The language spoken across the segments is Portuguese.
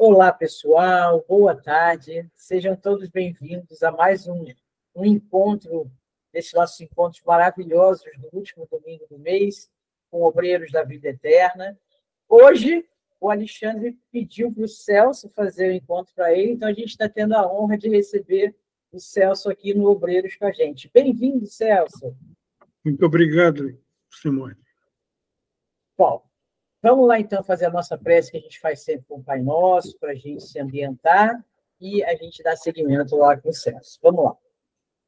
Olá, pessoal, boa tarde, sejam todos bem-vindos a mais um encontro, desses nossos encontros maravilhosos no último domingo do mês, com obreiros da vida eterna. Hoje, o Alexandre pediu para o Celso fazer o encontro para ele, então a gente está tendo a honra de receber o Celso aqui no Obreiros com a gente. Bem-vindo, Celso. Muito obrigado, Simone. Bom, vamos lá, então, fazer a nossa prece que a gente faz sempre com o Pai Nosso, para a gente se ambientar e a gente dar seguimento lá com o Celso. Vamos lá.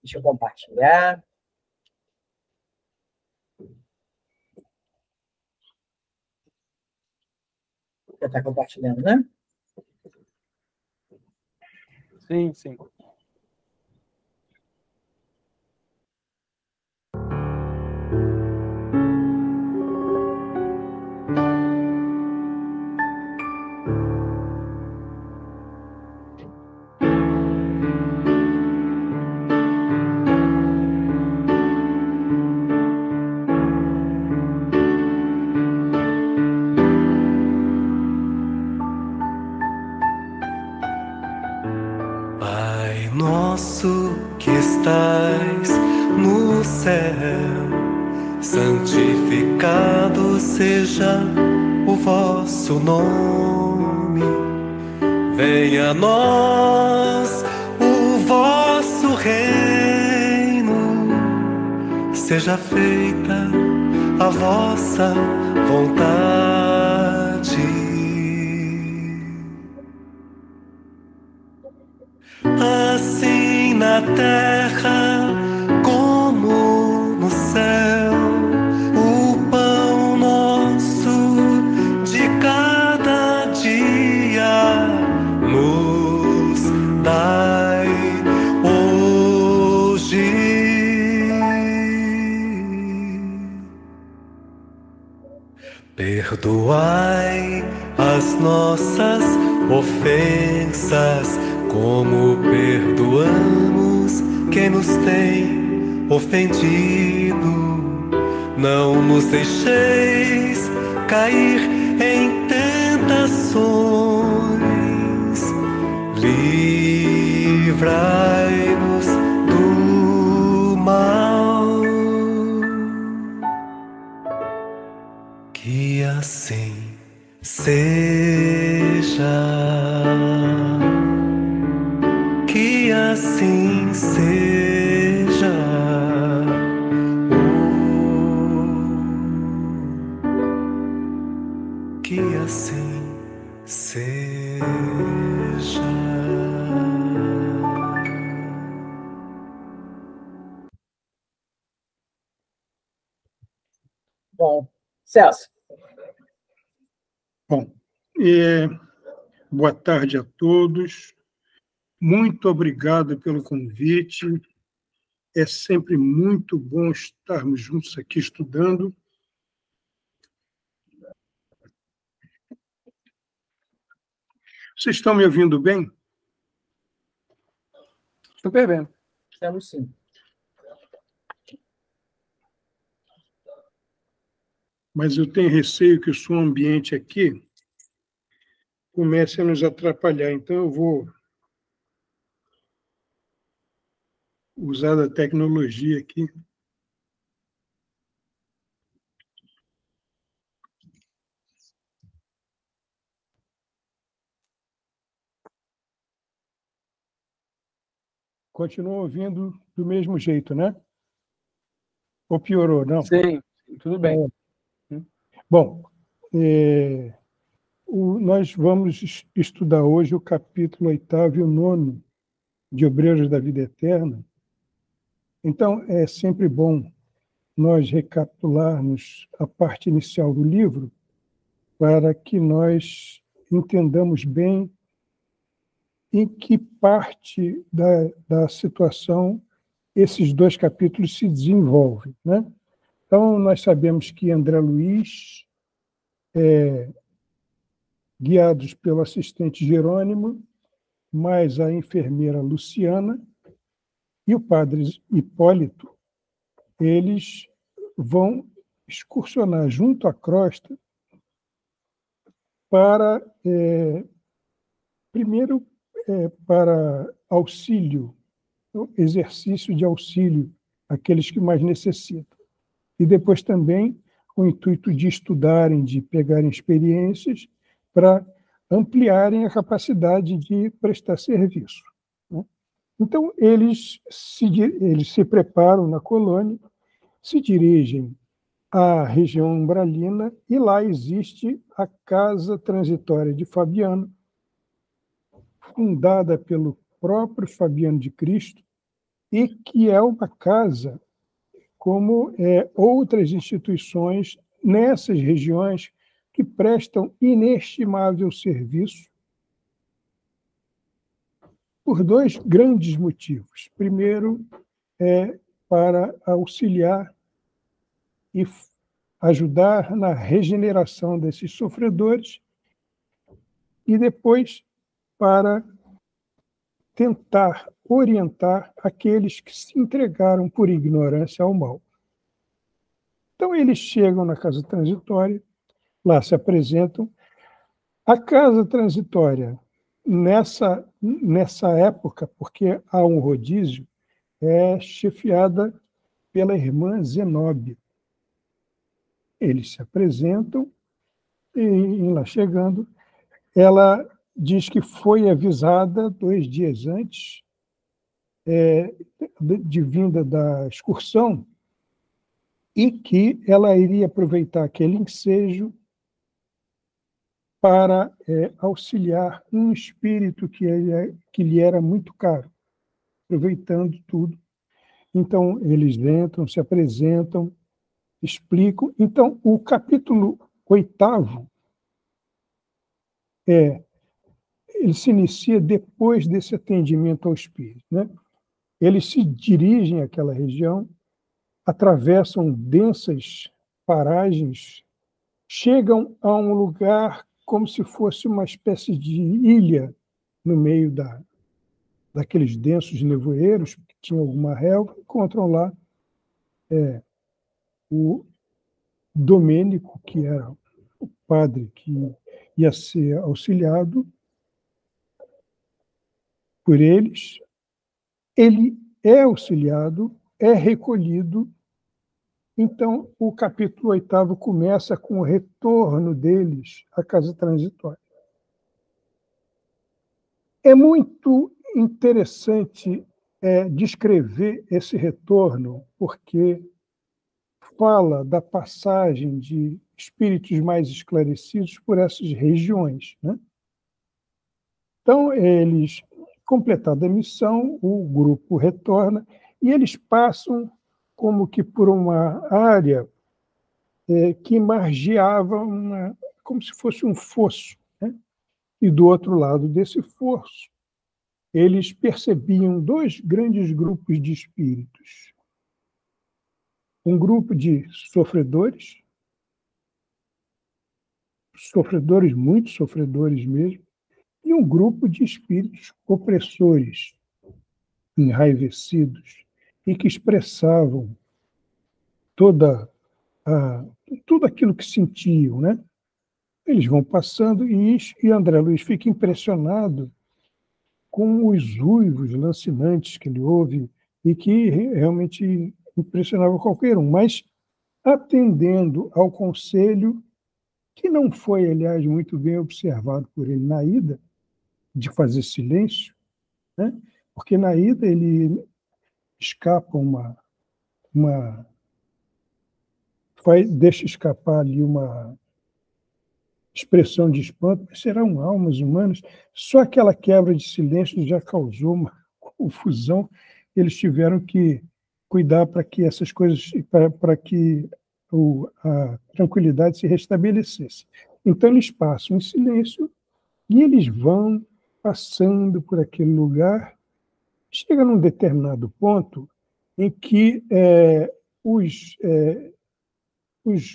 Deixa eu compartilhar. Já está compartilhando, né? Sim, sim. Pai nosso que estais no céu, santificado seja o vosso nome. Venha a nós o vosso reino, seja feita a vossa vontade, assim na terra como no céu. O pão nosso de cada dia nos dai hoje. Perdoai as nossas ofensas, como perdoamos quem nos tem ofendido. Não nos deixeis cair em tentações, livrai-nos do mal. Que assim seja. Que assim seja. Que assim seja. Bom, Celso. Bom, boa tarde a todos. Muito obrigado pelo convite. É sempre muito bom estarmos juntos aqui estudando. Vocês estão me ouvindo bem? Super bem. Estamos sim. Mas eu tenho receio que o som ambiente aqui comece a nos atrapalhar. Então, eu vou usar da tecnologia aqui. Continua ouvindo do mesmo jeito, né? Ou piorou, não? Sim, tudo bem. Bom, nós vamos estudar hoje o capítulo 8º e o 9º de Obreiros da Vida Eterna. Então, é sempre bom nós recapitularmos a parte inicial do livro para que nós entendamos bem em que parte da situação esses dois capítulos se desenvolvem, né? Então, nós sabemos que André Luiz, guiados pelo assistente Jerônimo, mais a enfermeira Luciana e o padre Hipólito, eles vão excursionar junto à crosta para primeiro, para auxílio, exercício de auxílio àqueles que mais necessitam. E depois também com o intuito de estudarem, de pegarem experiências para ampliarem a capacidade de prestar serviço, né? Então, eles se preparam na colônia, se dirigem à região umbralina, e lá existe a Casa Transitória de Fabiano, fundada pelo próprio Fabiano de Cristo, e que é uma casa como outras instituições nessas regiões que prestam inestimável serviço por dois grandes motivos. Primeiro, para auxiliar e ajudar na regeneração desses sofredores, e depois para tentar orientar aqueles que se entregaram por ignorância ao mal. Então, eles chegam na Casa Transitória, lá se apresentam. A Casa Transitória, nessa época, porque há um rodízio, é chefiada pela irmã Zenóbia. Eles se apresentam e, lá chegando, ela diz que foi avisada 2 dias antes de vinda da excursão, e que ela iria aproveitar aquele ensejo para auxiliar um espírito que lhe era muito caro, aproveitando tudo. Então, eles entram, se apresentam, explicam. Então, o capítulo 8º ele se inicia depois desse atendimento ao espírito, né? Eles se dirigem àquela região, atravessam densas paragens, chegam a um lugar como se fosse uma espécie de ilha no meio daqueles densos nevoeiros, que tinha alguma relva. Encontram lá o Domênico, que era o padre que ia ser auxiliado por eles. Ele é auxiliado, é recolhido. Então, o capítulo 8º começa com o retorno deles à Casa Transitória. É muito interessante descrever esse retorno, porque fala da passagem de espíritos mais esclarecidos por essas regiões, né? Então, eles, completada a missão, o grupo retorna e eles passam como que por uma área que margeava como se fosse um fosso, né? E do outro lado desse fosso, eles percebiam 2 grandes grupos de espíritos. Um grupo de sofredores, muito sofredores mesmo, e um grupo de espíritos opressores, enraivecidos, e que expressavam tudo aquilo que sentiam, né? Eles vão passando e André Luiz fica impressionado com os uivos lancinantes que ele ouve e que realmente impressionava qualquer um, mas atendendo ao conselho, que não foi, aliás, muito bem observado por ele na ida, de fazer silêncio, né? Porque na ida ele escapa deixa escapar ali uma expressão de espanto, mas serão almas humanas? Só aquela quebra de silêncio já causou uma confusão. Eles tiveram que cuidar para que essas coisas, para que a tranquilidade se restabelecesse. Então, eles passam em silêncio e eles vão passando por aquele lugar. Chega num determinado ponto em que os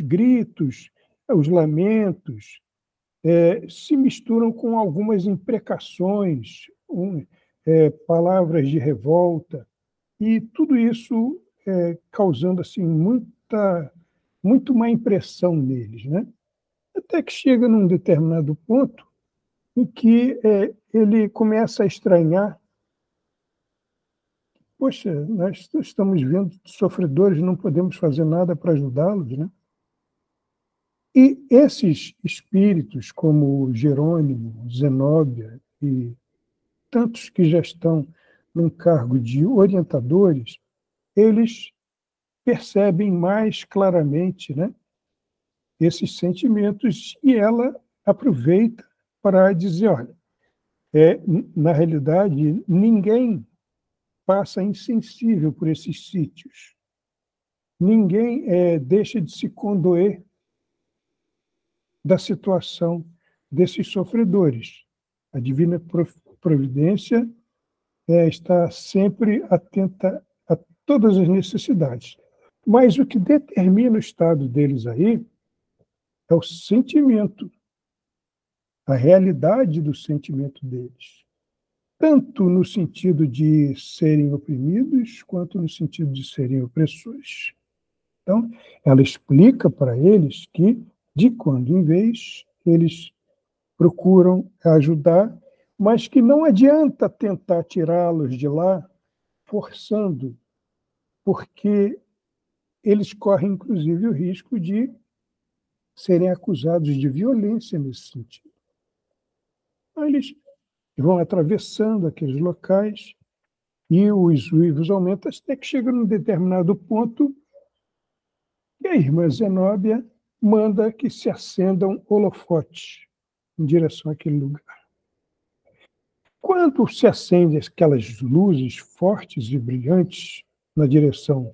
gritos, os lamentos, se misturam com algumas imprecações, palavras de revolta, e tudo isso causando assim, muito má impressão neles, né? Até que chega num determinado ponto em que ele começa a estranhar. Poxa, nós estamos vendo sofredores, não podemos fazer nada para ajudá-los, né? E esses espíritos, como Jerônimo, Zenóbia e tantos que já estão num cargo de orientadores, eles percebem mais claramente, né, esses sentimentos, e ela aproveita para dizer, olha, na realidade, ninguém passa insensível por esses sítios. Ninguém deixa de se condoer da situação desses sofredores. A divina providência está sempre atenta a todas as necessidades. Mas o que determina o estado deles aí é o sentimento, a realidade do sentimento deles. Tanto no sentido de serem oprimidos, quanto no sentido de serem opressores. Então, ela explica para eles que, de quando em vez, eles procuram ajudar, mas que não adianta tentar tirá-los de lá forçando, porque eles correm, inclusive, o risco de serem acusados de violência nesse sentido. Então, eles vão atravessando aqueles locais e os uivos aumentam até que chega num determinado ponto e a irmã Zenóbia manda que se acendam holofotes em direção àquele lugar. Quando se acendem aquelas luzes fortes e brilhantes na direção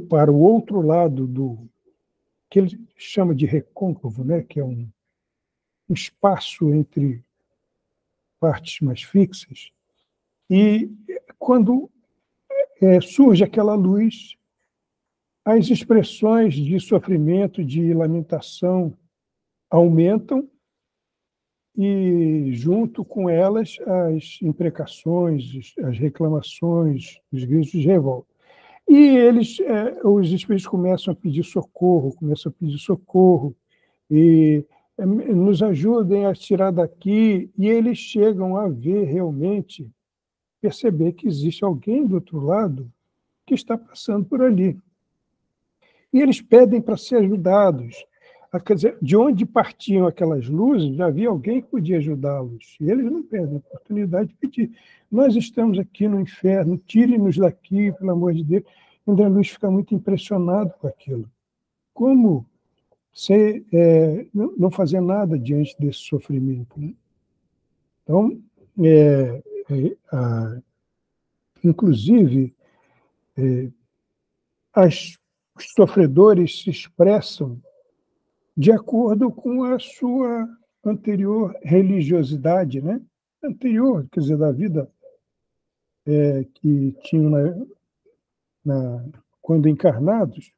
para o outro lado do que ele chama de recôncavo, né, que é um espaço entre partes mais fixas, e quando surge aquela luz, as expressões de sofrimento, de lamentação aumentam e, junto com elas, as imprecações, as reclamações, os gritos de revolta. E os espíritos começam a pedir socorro, e nos ajudem a tirar daqui, e eles chegam a ver realmente, perceber que existe alguém do outro lado que está passando por ali. E eles pedem para ser ajudados. Quer dizer, de onde partiam aquelas luzes, já havia alguém que podia ajudá-los. E eles não perdem a oportunidade de pedir. Nós estamos aqui no inferno, tire-nos daqui, pelo amor de Deus. André Luiz fica muito impressionado com aquilo. Como não fazer nada diante desse sofrimento, né? Então, inclusive, os sofredores se expressam de acordo com a sua anterior religiosidade, né? Anterior, quer dizer, da vida que tinham quando encarnados,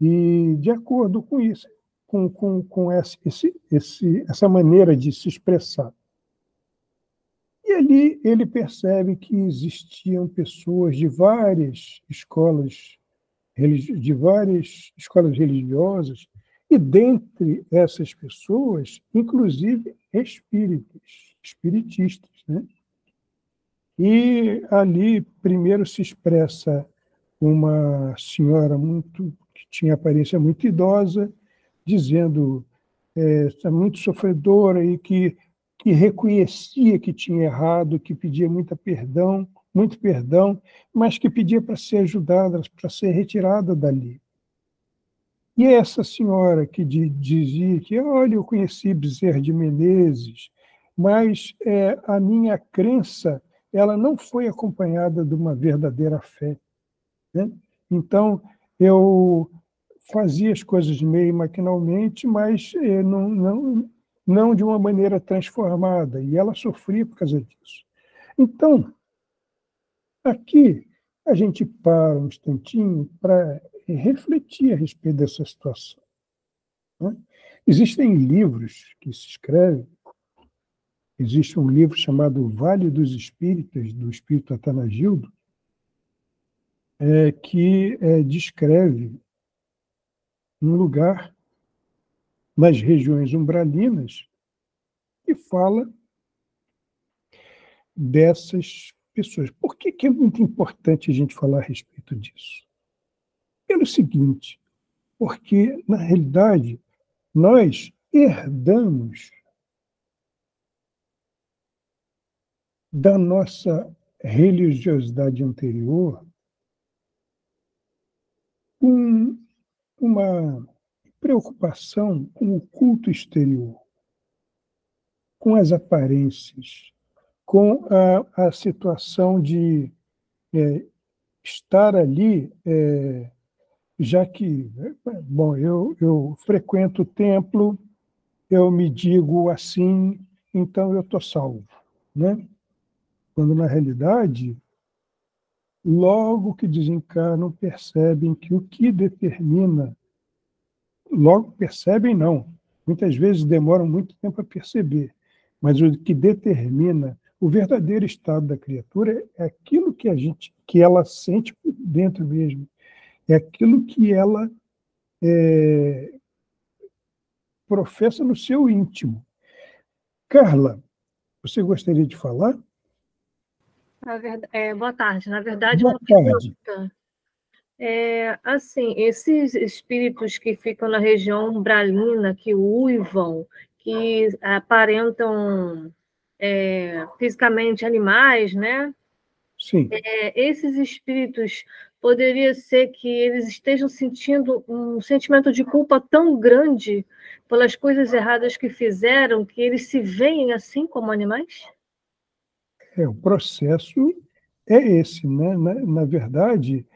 e de acordo com isso, com essa maneira de se expressar. E ali ele percebe que existiam pessoas de várias escolas religiosas, e dentre essas pessoas, inclusive espiritistas, né? E ali primeiro se expressa uma senhora que tinha aparência muito idosa, dizendo muito sofredora e que reconhecia que tinha errado, que pedia muito perdão, mas que pedia para ser ajudada, para ser retirada dali. E essa senhora que dizia que, olha, eu conheci Bezerra de Menezes, mas a minha crença ela não foi acompanhada de uma verdadeira fé, né? Então, eu fazia as coisas meio maquinalmente, mas não de uma maneira transformada, e ela sofria por causa disso. Então, aqui a gente para um instantinho para refletir a respeito dessa situação, né? Existem livros que se escrevem. Existe um livro chamado Vale dos Espíritos, do Espírito Atanagildo, que descreve um lugar nas regiões umbralinas que fala dessas pessoas. Por que é muito importante a gente falar a respeito disso? Pelo seguinte, porque, na realidade, nós herdamos da nossa religiosidade anterior uma preocupação com o culto exterior, com as aparências, com a situação de estar ali, já que, bom, eu frequento o templo, eu me digo assim, então eu estou salvo, né? Quando, na realidade, logo que desencarnam, percebem que o que determina, logo percebem não, muitas vezes demoram muito tempo a perceber, mas o que determina o verdadeiro estado da criatura é aquilo que ela sente por dentro mesmo, é aquilo que ela professa no seu íntimo. Carla, você gostaria de falar? Boa tarde. Na verdade, Boa uma tarde. pergunta. Assim, esses espíritos que ficam na região umbralina, que uivam, que aparentam fisicamente animais, né? Sim. Esses espíritos, poderia ser que eles estejam sentindo um sentimento de culpa tão grande pelas coisas erradas que fizeram, que eles se veem assim como animais? O processo é esse, né? Na verdade,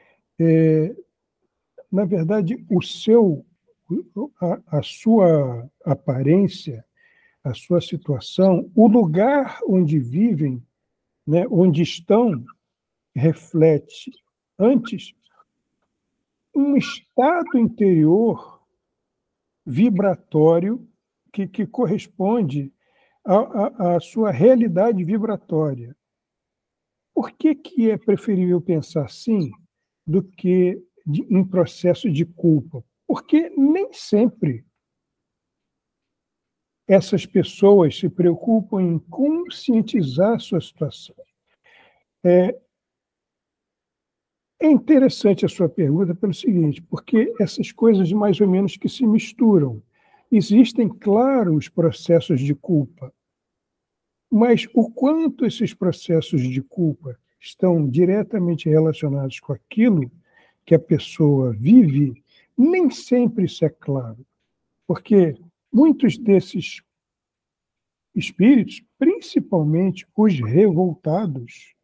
a sua aparência, a sua situação, o lugar onde vivem, né, onde estão, reflete antes um estado interior vibratório que corresponde à sua realidade vibratória. Por que é preferível pensar assim do que em processo de culpa? Porque nem sempre essas pessoas se preocupam em conscientizar a sua situação. É interessante a sua pergunta pelo seguinte, porque essas coisas mais ou menos que se misturam. Existem, claro, os processos de culpa, mas o quanto esses processos de culpa estão diretamente relacionados com aquilo que a pessoa vive, nem sempre isso é claro. Porque muitos desses espíritos, principalmente os revoltados,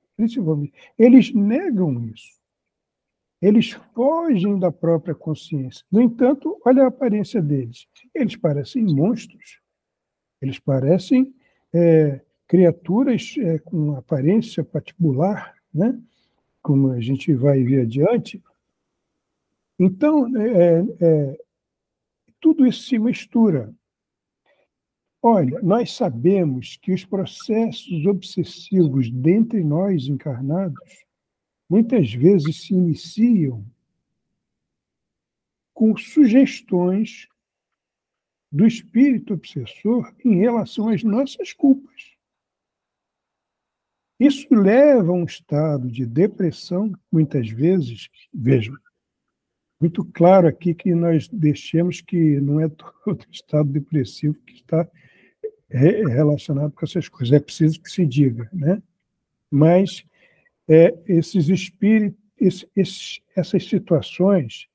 eles negam isso. Eles fogem da própria consciência. No entanto, olha a aparência deles. Eles parecem monstros. Eles parecem criaturas com aparência patibular, né? Como a gente vai ver adiante. Então, tudo isso se mistura. Olha, nós sabemos que os processos obsessivos dentre nós encarnados muitas vezes se iniciam com sugestões do espírito obsessor em relação às nossas culpas. Isso leva a um estado de depressão, muitas vezes. Vejam, muito claro aqui que nós deixemos que não é todo estado depressivo que está relacionado com essas coisas. É preciso que se diga, né? Mas esses espíritos, essas situações,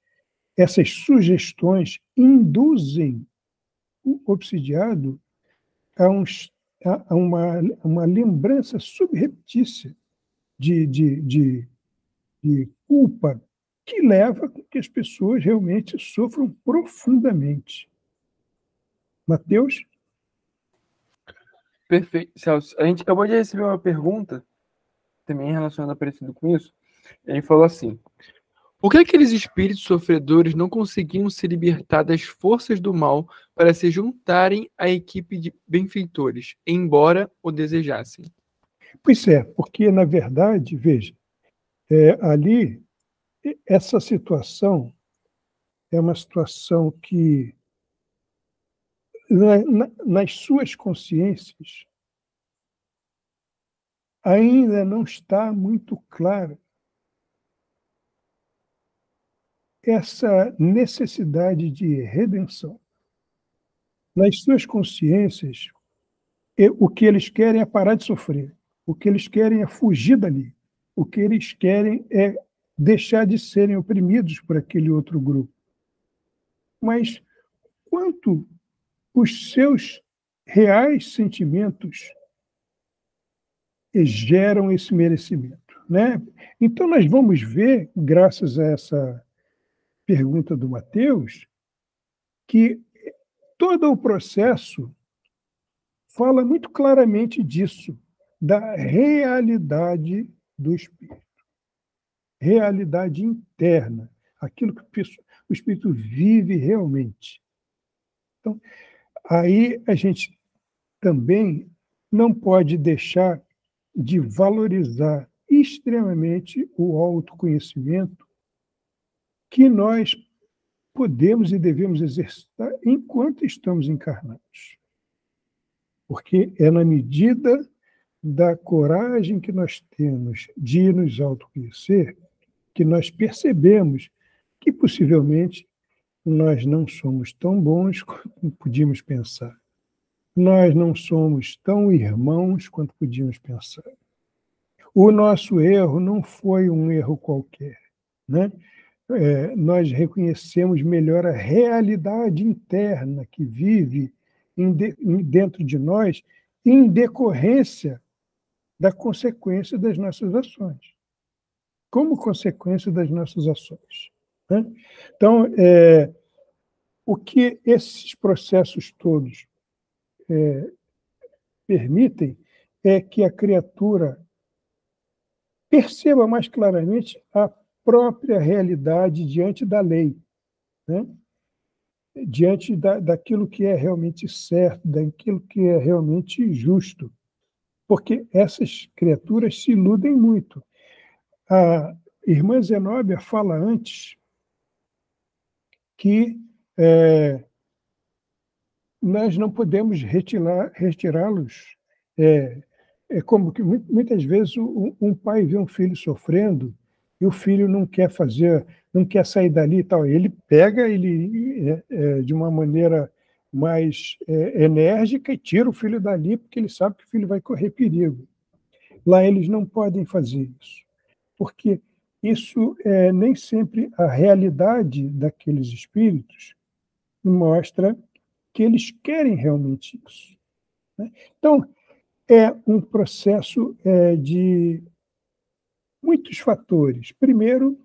essas sugestões induzem o obsidiado a uma lembrança subreptícia de culpa que leva a que as pessoas realmente sofram profundamente. Mateus? Perfeito, Celso. A gente acabou de receber uma pergunta, também relacionada parecido com isso. Ele falou assim: por que aqueles espíritos sofredores não conseguiam se libertar das forças do mal para se juntarem à equipe de benfeitores, embora o desejassem? Pois é, porque, na verdade, veja, ali, essa situação é uma situação que nas suas consciências, ainda não está muito clara essa necessidade de redenção. Nas suas consciências, o que eles querem é parar de sofrer, o que eles querem é fugir dali, o que eles querem é deixar de serem oprimidos por aquele outro grupo. Mas quanto os seus reais sentimentos geram esse merecimento, né? Então, nós vamos ver, graças a essa pergunta do Mateus, que todo o processo fala muito claramente disso, da realidade do espírito. Realidade interna, aquilo que o espírito vive realmente. Então, aí a gente também não pode deixar de valorizar extremamente o autoconhecimento que nós podemos e devemos exercitar enquanto estamos encarnados. Porque é na medida da coragem que nós temos de nos autoconhecer que nós percebemos que possivelmente nós não somos tão bons quanto podíamos pensar. Nós não somos tão irmãos quanto podíamos pensar. O nosso erro não foi um erro qualquer, né? Nós reconhecemos melhor a realidade interna que vive dentro de nós em decorrência da consequência das nossas ações. Como consequência das nossas ações, né? Então, o que esses processos todos permitem é que a criatura perceba mais claramente a própria realidade diante da lei, né? Diante daquilo que é realmente certo, daquilo que é realmente justo. Porque essas criaturas se iludem muito. A irmã Zenóbia fala antes que nós não podemos retirá-los. É como que muitas vezes um pai vê um filho sofrendo e o filho não quer sair dali e tal. Ele pega de uma maneira mais enérgica e tira o filho dali porque ele sabe que o filho vai correr perigo. Lá eles não podem fazer isso, porque isso nem sempre a realidade daqueles espíritos mostra que eles querem realmente isso, né? Então, é um processo de muitos fatores. Primeiro,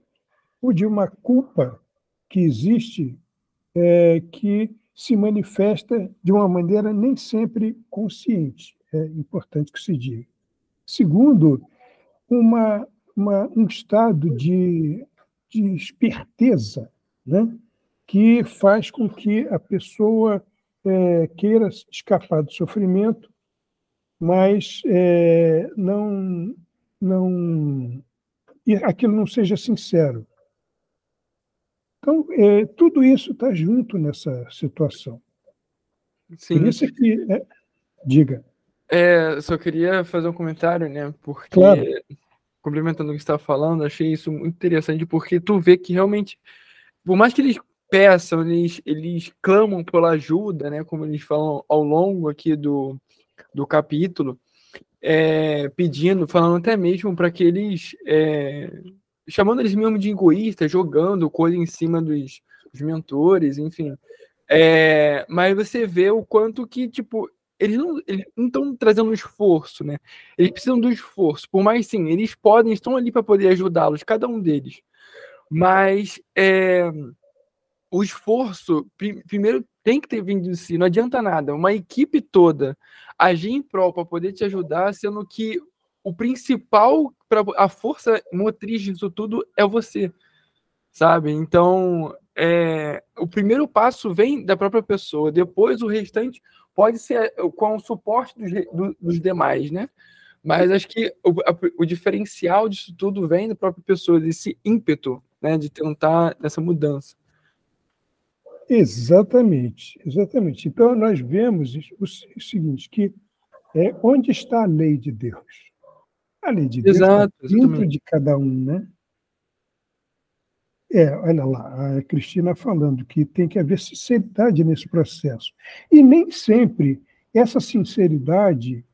o de uma culpa que existe, que se manifesta de uma maneira nem sempre consciente. É importante que se diga. Segundo, um estado de esperteza, né? Que faz com que a pessoa queira escapar do sofrimento, mas aquilo não seja sincero. Então, tudo isso está junto nessa situação. Sim. Por isso que... diga. Só queria fazer um comentário, né? Porque, claro, complementando o que você estava falando, achei isso muito interessante, porque tu vê que realmente, por mais que eles peçam, eles clamam pela ajuda, né? Como eles falam ao longo aqui do capítulo, pedindo, falando até mesmo para que eles, chamando eles mesmo de egoístas, jogando coisa em cima dos mentores, enfim. Mas você vê o quanto que, tipo, eles não estão trazendo um esforço, né? Eles precisam do esforço. Por mais, sim, eles estão ali para poder ajudá-los, cada um deles. Mas o esforço, primeiro, tem que ter vindo de si. Não adianta nada. Uma equipe toda agir em prol para poder te ajudar, sendo que o principal, a força motriz disso tudo é você, sabe? Então, o primeiro passo vem da própria pessoa. Depois, o restante pode ser com o suporte dos demais, né? Mas acho que o diferencial disso tudo vem da própria pessoa, desse ímpeto, né, de tentar essa mudança. Exatamente, exatamente. Então, nós vemos o seguinte, que onde está a lei de Deus? A lei de Deus está Exato, dentro exatamente. de cada um, né? Olha lá, a Cristina falando que tem que haver sinceridade nesse processo. E nem sempre essa sinceridade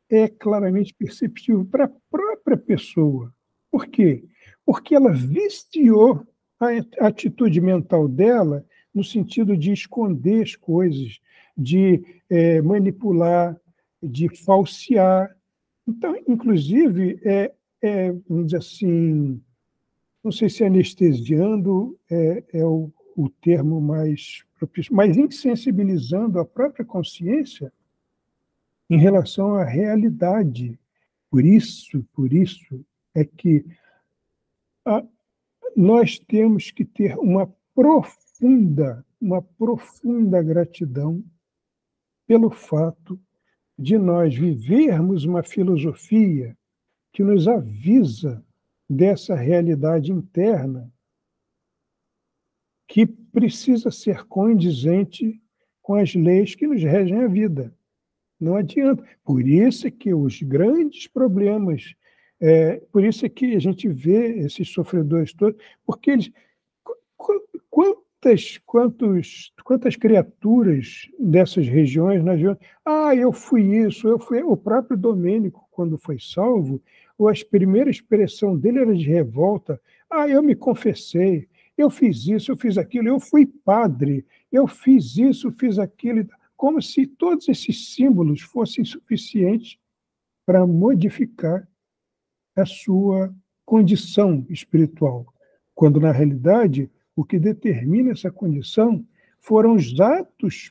é claramente perceptível para a própria pessoa. Por quê? Porque ela viciou a atitude mental dela no sentido de esconder as coisas, de manipular, de falsear. Então, inclusive, vamos dizer assim, não sei se anestesiando é o termo mais propício, mas insensibilizando a própria consciência em relação à realidade. Por isso é que nós temos que ter uma profunda gratidão pelo fato de nós vivermos uma filosofia que nos avisa dessa realidade interna que precisa ser condizente com as leis que nos regem a vida. Não adianta. Por isso é que os grandes problemas, por isso é que a gente vê esses sofredores todos, porque eles. Quantas criaturas dessas regiões nós vemos? Eu fui isso, eu fui. O próprio Domênico, quando foi salvo, a primeira expressão dele era de revolta. Eu me confessei, eu fiz isso, eu fiz aquilo, eu fui padre, eu fiz isso, fiz aquilo. Como se todos esses símbolos fossem suficientes para modificar a sua condição espiritual, quando, na realidade, o que determina essa condição foram os atos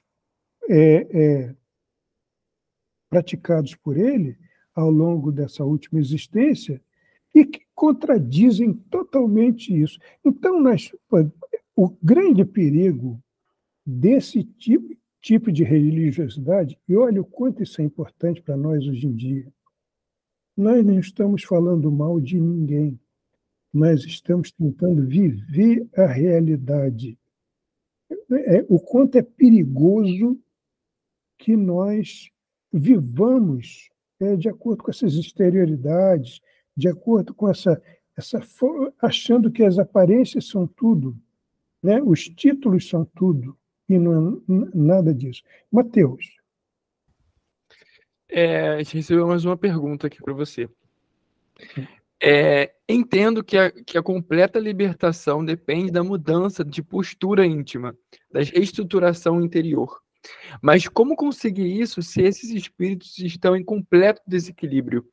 praticados por ele ao longo dessa última existência e que contradizem totalmente isso. Então, o grande perigo desse tipo de religiosidade, e olha o quanto isso é importante para nós hoje em dia, nós não estamos falando mal de ninguém, nós estamos tentando viver a realidade. O quanto é perigoso que nós vivamos de acordo com essas exterioridades, de acordo com achando que as aparências são tudo, né? Os títulos são tudo, e não é nada disso. Mateus. A gente recebeu mais uma pergunta aqui para você. Entendo que a completa libertação depende da mudança de postura íntima, da reestruturação interior. Mas como conseguir isso se esses espíritos estão em completo desequilíbrio?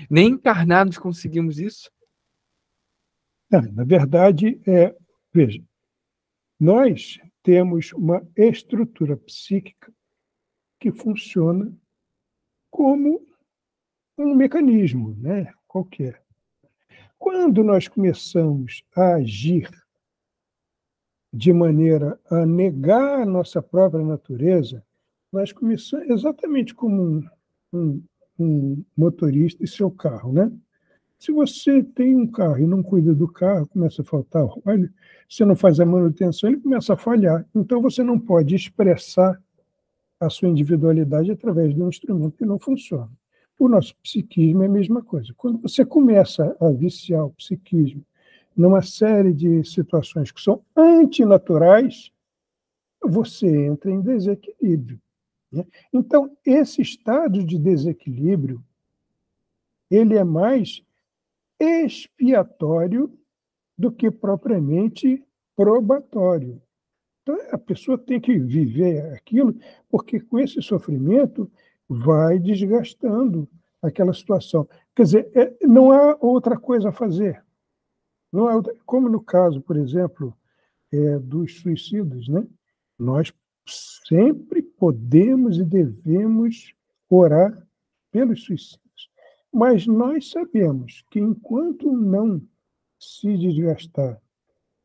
Nem encarnados conseguimos isso? Na verdade, veja, nós temos uma estrutura psíquica que funciona como um mecanismo, né, qualquer. Quando nós começamos a agir de maneira a negar a nossa própria natureza, nós começamos exatamente como um motorista e seu carro, né? Se você tem um carro e não cuida do carro, começa a faltar óleo, você não faz a manutenção, ele começa a falhar. Então, você não pode expressar a sua individualidade através de um instrumento que não funciona. O nosso psiquismo é a mesma coisa. Quando você começa a viciar o psiquismo numa série de situações que são antinaturais, você entra em desequilíbrio, né? Então, esse estado de desequilíbrio, ele é mais expiatório do que propriamente probatório. Então, a pessoa tem que viver aquilo, porque com esse sofrimento vai desgastando aquela situação. Quer dizer, não há outra coisa a fazer. Não há outra, como no caso, por exemplo, dos suicidas, né? Nós sempre podemos e devemos orar pelos suicidas. Mas nós sabemos que enquanto não se desgastar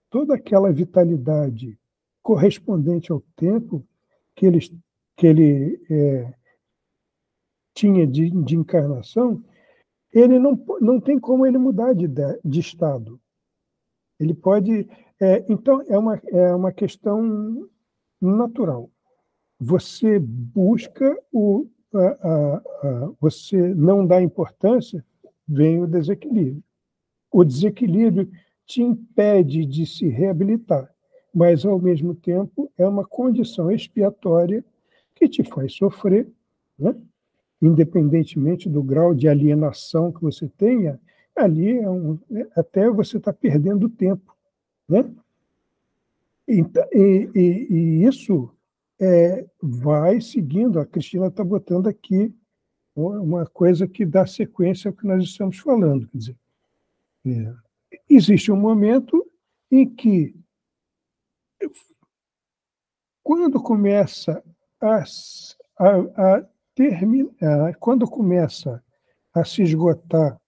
toda aquela vitalidade correspondente ao tempo que ele tinha de encarnação, ele não tem como ele mudar de estado. Ele pode... então, é uma questão natural. Você busca você não dá importância, vem o desequilíbrio. O desequilíbrio te impede de se reabilitar, mas, ao mesmo tempo, é uma condição expiatória que te faz sofrer, né? Independentemente do grau de alienação que você tenha, ali até você está perdendo tempo, né? E isso vai seguindo. A Cristina está botando aqui uma coisa que dá sequência ao que nós estamos falando. Quer dizer, existe um momento em que, quando começa quando começa a se esgotar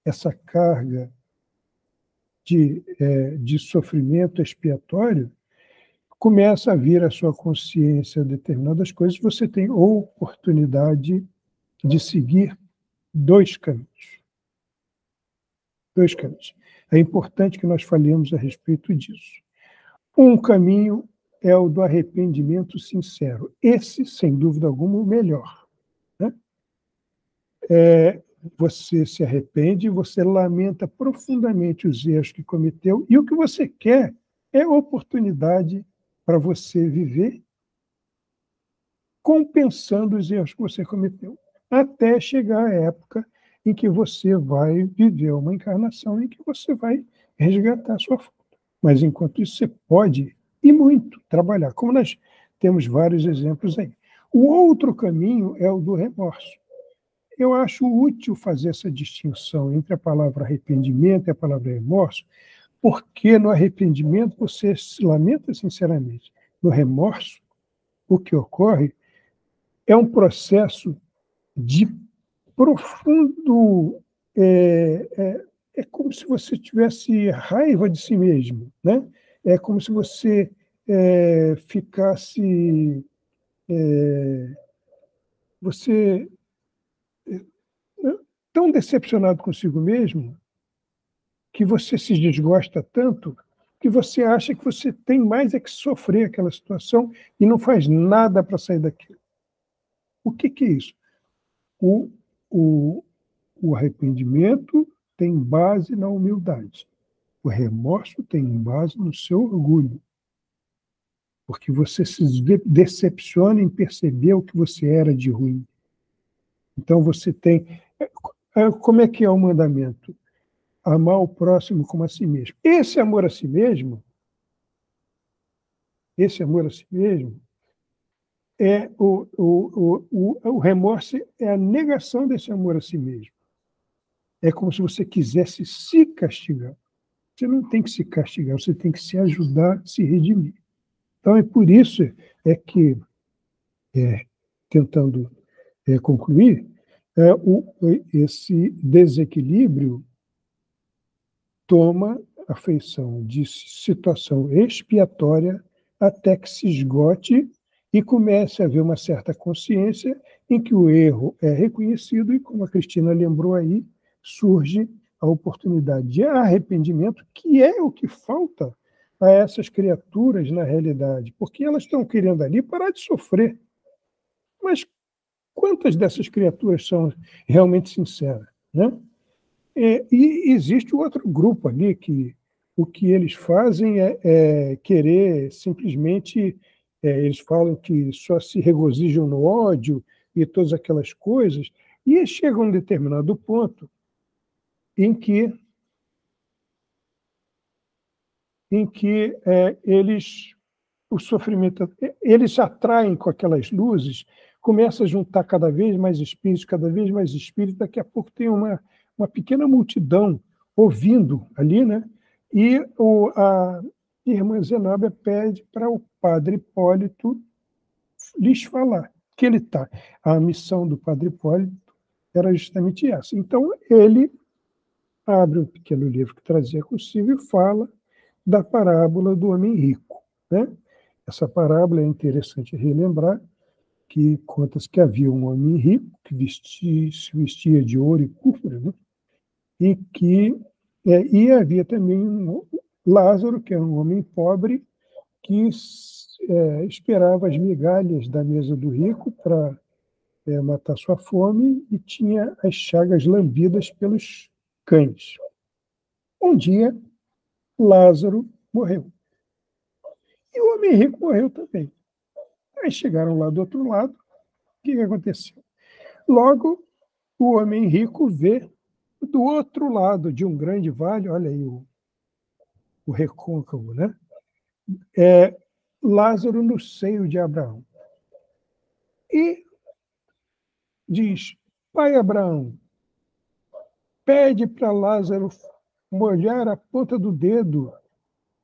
essa carga de sofrimento expiatório, começa a vir à sua consciência determinadas coisas, você tem oportunidade de seguir dois caminhos. Dois caminhos. É importante que nós falemos a respeito disso. Um caminho é o do arrependimento sincero. Esse, sem dúvida alguma, o melhor, né? Você se arrepende, você lamenta profundamente os erros que cometeu, e o que você quer é oportunidade para você viver compensando os erros que você cometeu, até chegar a época em que você vai viver uma encarnação em que você vai resgatar a sua falta. Mas, enquanto isso, você pode, e muito, trabalhar, como nós temos vários exemplos aí. O outro caminho é o do remorso. Eu acho útil fazer essa distinção entre a palavra arrependimento e a palavra remorso, porque no arrependimento você se lamenta sinceramente. No remorso, o que ocorre é um processo de profundo... É como se você tivesse raiva de si mesmo, né? É como se você ficasse... você tão decepcionado consigo mesmo que você se desgosta tanto que você acha que você tem mais é que sofrer aquela situação e não faz nada para sair daquilo. O que é isso? O arrependimento tem base na humildade. O remorso tem base no seu orgulho. Porque você se decepciona em perceber o que você era de ruim. Então você tem... Como é que é o mandamento? Amar o próximo como a si mesmo. Esse amor a si mesmo, o remorso é a negação desse amor a si mesmo. É como se você quisesse se castigar. Você não tem que se castigar, você tem que se ajudar a se redimir. Então, é por isso que, tentando concluir, esse desequilíbrio toma a feição de situação expiatória até que se esgote e comece a haver uma certa consciência em que o erro é reconhecido e, como a Cristina lembrou aí, surge a oportunidade de arrependimento, que é o que falta a essas criaturas na realidade, porque elas estão querendo ali parar de sofrer. Mas quantas dessas criaturas são realmente sinceras, né? E existe outro grupo ali que o que eles fazem é querer simplesmente... eles falam que só se regozijam no ódio e todas aquelas coisas, e chega a um determinado ponto em que o sofrimento, eles atraem com aquelas luzes, começa a juntar cada vez mais espíritos, daqui a pouco tem uma pequena multidão ouvindo ali, né? E a irmã Zenóbia pede para o padre Hipólito lhes falar que ele está. A missão do padre Hipólito era justamente essa. Então, ele abre um pequeno livro que trazia consigo e fala da parábola do homem rico, né? Essa parábola é interessante relembrar, que conta-se que havia um homem rico que se vestia de ouro e púrpura, né? E havia também Lázaro, que era um homem pobre, que esperava as migalhas da mesa do rico para matar sua fome e tinha as chagas lambidas pelos cães. Um dia, Lázaro morreu. E o homem rico morreu também. Aí chegaram lá do outro lado, o que aconteceu? Logo, o homem rico vê do outro lado de um grande vale, olha aí o recôncavo, né? Lázaro no seio de Abraão. E diz: Pai Abraão, pede para Lázaro molhar a ponta do dedo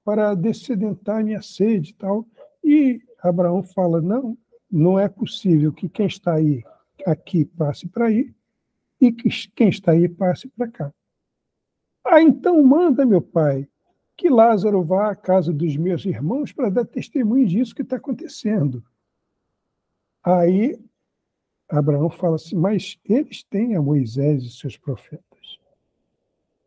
para dessedentar minha sede e tal. E Abraão fala: não é possível que quem está aqui passe para aí e que quem está aí passe para cá. Então manda, meu pai, que Lázaro vá à casa dos meus irmãos para dar testemunho disso que está acontecendo. Aí Abraão fala assim: mas eles têm a Moisés e seus profetas.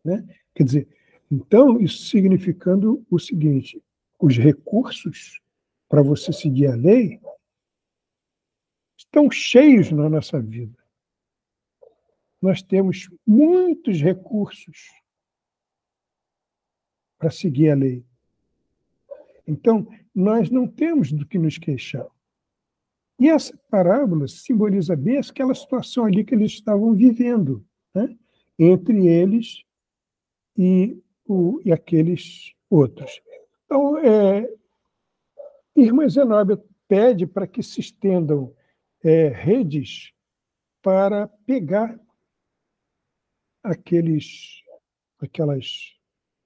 Né? Quer dizer, então, isso significando o seguinte: os recursos para você seguir a lei estão cheios na nossa vida. Nós temos muitos recursos para seguir a lei. Então, nós não temos do que nos queixar. E essa parábola simboliza bem aquela situação ali que eles estavam vivendo, né? Entre eles e aqueles outros. Então, Irmã Zenóbia pede para que se estendam redes para pegar aquelas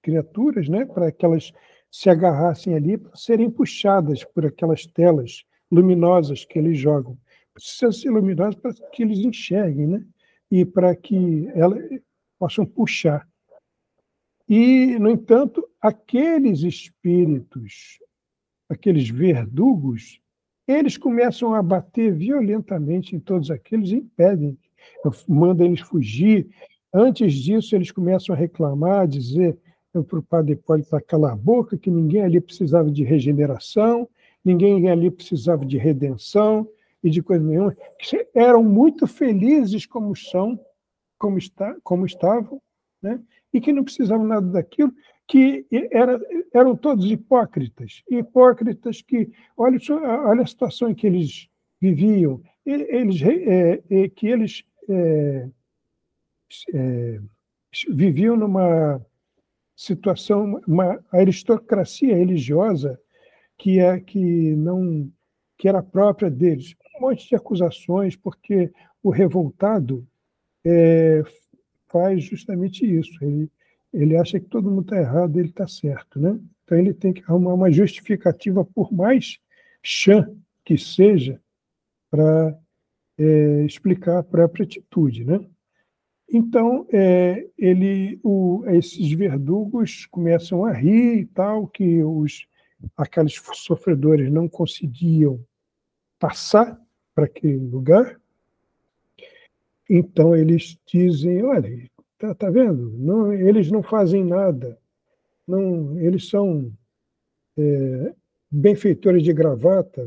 criaturas, né? Para que elas se agarrassem ali, para serem puxadas por aquelas telas luminosas que eles jogam. Precisam ser luminosas para que eles enxerguem, né? E para que elas possam puxar. E, no entanto, aqueles espíritos, aqueles verdugos, eles começam a bater violentamente em todos aqueles e impedem, mandam eles fugir. Antes disso, eles começam a reclamar, dizer para o padre Hipólito para calar a boca, que ninguém ali precisava de regeneração, ninguém ali precisava de redenção e de coisa nenhuma. Que eram muito felizes como estavam, né? E que não precisavam nada daquilo, que eram todos hipócritas que, olha a situação em que eles viviam, que eles viviam numa situação, uma aristocracia religiosa que era própria deles. Um monte de acusações, porque o revoltado faz justamente isso. Ele acha que todo mundo está errado, ele está certo, né? Então ele tem que arrumar uma justificativa, por mais chã que seja, para explicar a própria atitude, né? Então esses verdugos começam a rir e tal, que aqueles sofredores não conseguiam passar para aquele lugar. Então eles dizem: olha, tá vendo? Não, eles não fazem nada. Não, eles são benfeitores de gravata,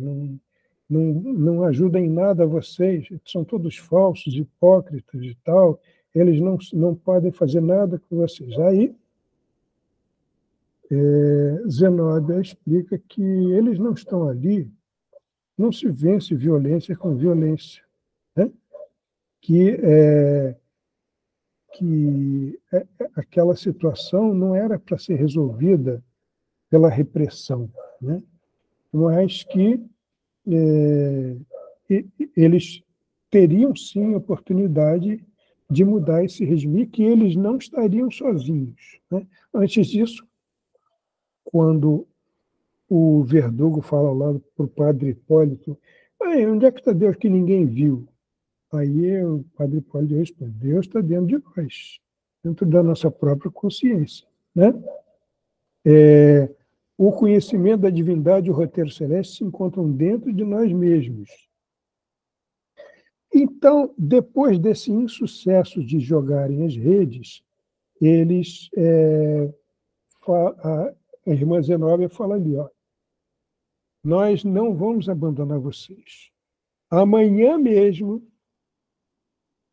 não ajudam em nada a vocês, são todos falsos, hipócritas e tal, eles não podem fazer nada com vocês. Aí Zenóbia explica que eles não estão ali, não se vence violência com violência, né? Que aquela situação não era para ser resolvida pela repressão, né? Mas que eles teriam, sim, oportunidade de mudar esse regime, que eles não estariam sozinhos, né? Antes disso, quando o verdugo fala lá para o padre Hipólito: onde é que está Deus que ninguém viu? Aí o padre Hipólito responde: Deus está dentro de nós, dentro da nossa própria consciência, né? O conhecimento da divindade e o roteiro celeste se encontram dentro de nós mesmos. Então, depois desse insucesso de jogarem as redes, a irmã Zenóbia fala ali: nós não vamos abandonar vocês. Amanhã mesmo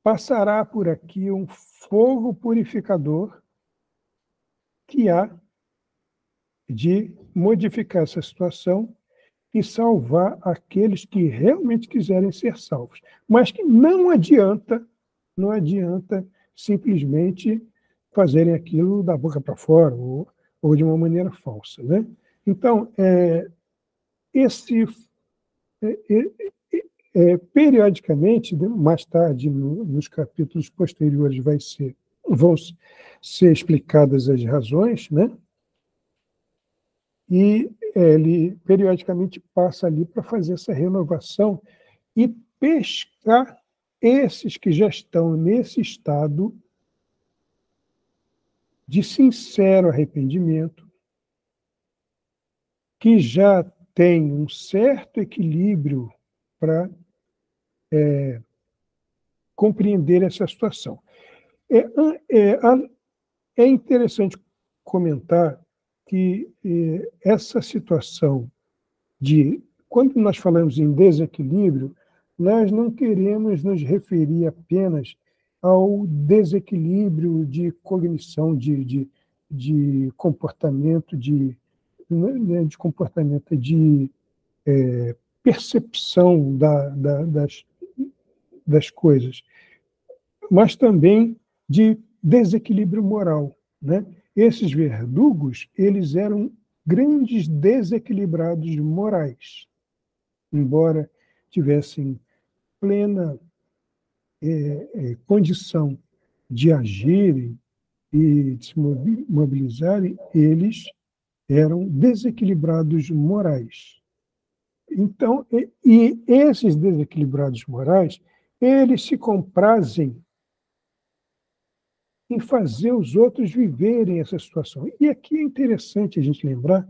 passará por aqui um fogo purificador que há de modificar essa situação e salvar aqueles que realmente quiserem ser salvos. Mas que não adianta simplesmente fazerem aquilo da boca para fora ou de uma maneira falsa, né? Então, periodicamente, mais tarde, nos capítulos posteriores, vão ser explicadas as razões, né? E ele periodicamente passa ali para fazer essa renovação e pescar esses que já estão nesse estado de sincero arrependimento, que já tem um certo equilíbrio para compreender essa situação. É interessante comentar que essa situação de, quando nós falamos em desequilíbrio, nós não queremos nos referir apenas ao desequilíbrio de cognição, de comportamento, de comportamento, de percepção das coisas, mas também de desequilíbrio moral, né? Esses verdugos, eles eram grandes desequilibrados morais, embora tivessem plena condição de agirem e de se mobilizarem, eles eram desequilibrados morais. Então, e esses desequilibrados morais, eles se comprazem em fazer os outros viverem essa situação. E aqui é interessante a gente lembrar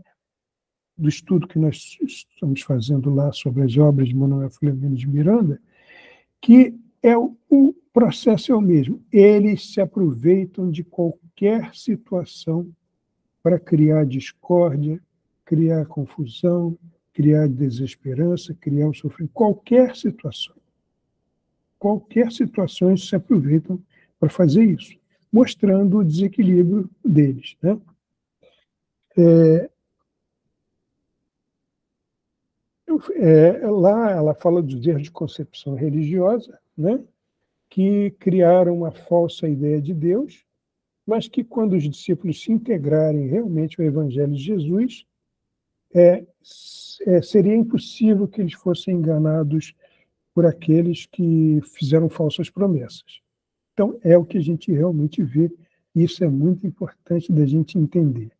do estudo que nós estamos fazendo lá sobre as obras de Manuel Filomeno de Miranda, que o processo é o mesmo. Eles se aproveitam de qualquer situação para criar discórdia, criar confusão, criar desesperança, criar um sofrimento. Qualquer situação eles se aproveitam para fazer isso, mostrando o desequilíbrio deles, né? Lá ela fala dos erros de concepção religiosa, né? Que criaram uma falsa ideia de Deus, mas que, quando os discípulos se integrarem realmente ao Evangelho de Jesus, seria impossível que eles fossem enganados por aqueles que fizeram falsas promessas. Então, é o que a gente realmente vê, e isso é muito importante da gente entender.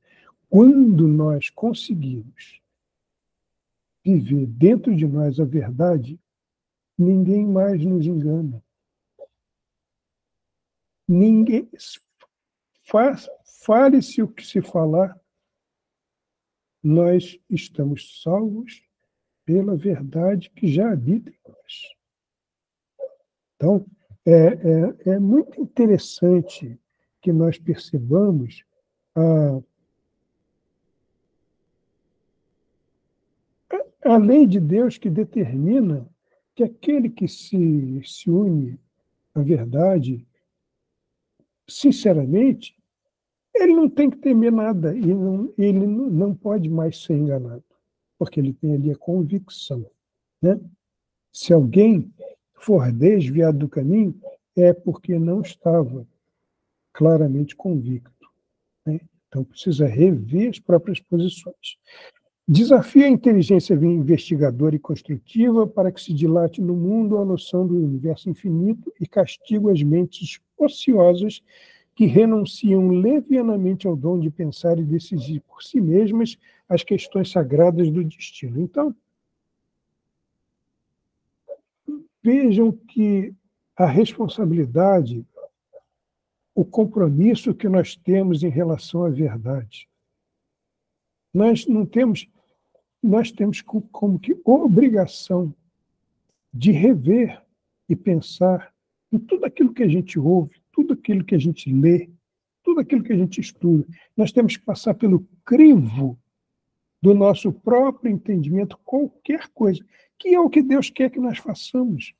Quando nós conseguimos viver dentro de nós a verdade, ninguém mais nos engana. Ninguém. Fale-se o que se falar, nós estamos salvos pela verdade que já habita em nós. Então, é muito interessante que nós percebamos a lei de Deus que determina que aquele que se une à verdade, sinceramente, ele não tem que temer nada, e ele não pode mais ser enganado, porque ele tem ali a convicção, né? Se alguém for desviado do caminho, é porque não estava claramente convicto, né? Então precisa rever as próprias posições. Desafia a inteligência investigadora e construtiva para que se dilate no mundo a noção do universo infinito e castigo as mentes ociosas que renunciam levianamente ao dom de pensar e decidir por si mesmas as questões sagradas do destino. Então, vejam que a responsabilidade, o compromisso que nós temos em relação à verdade, nós temos como que obrigação de rever e pensar em tudo aquilo que a gente ouve, tudo aquilo que a gente lê, tudo aquilo que a gente estuda. Nós temos que passar pelo crivo do nosso próprio entendimento qualquer coisa, que é o que Deus quer que nós façamos.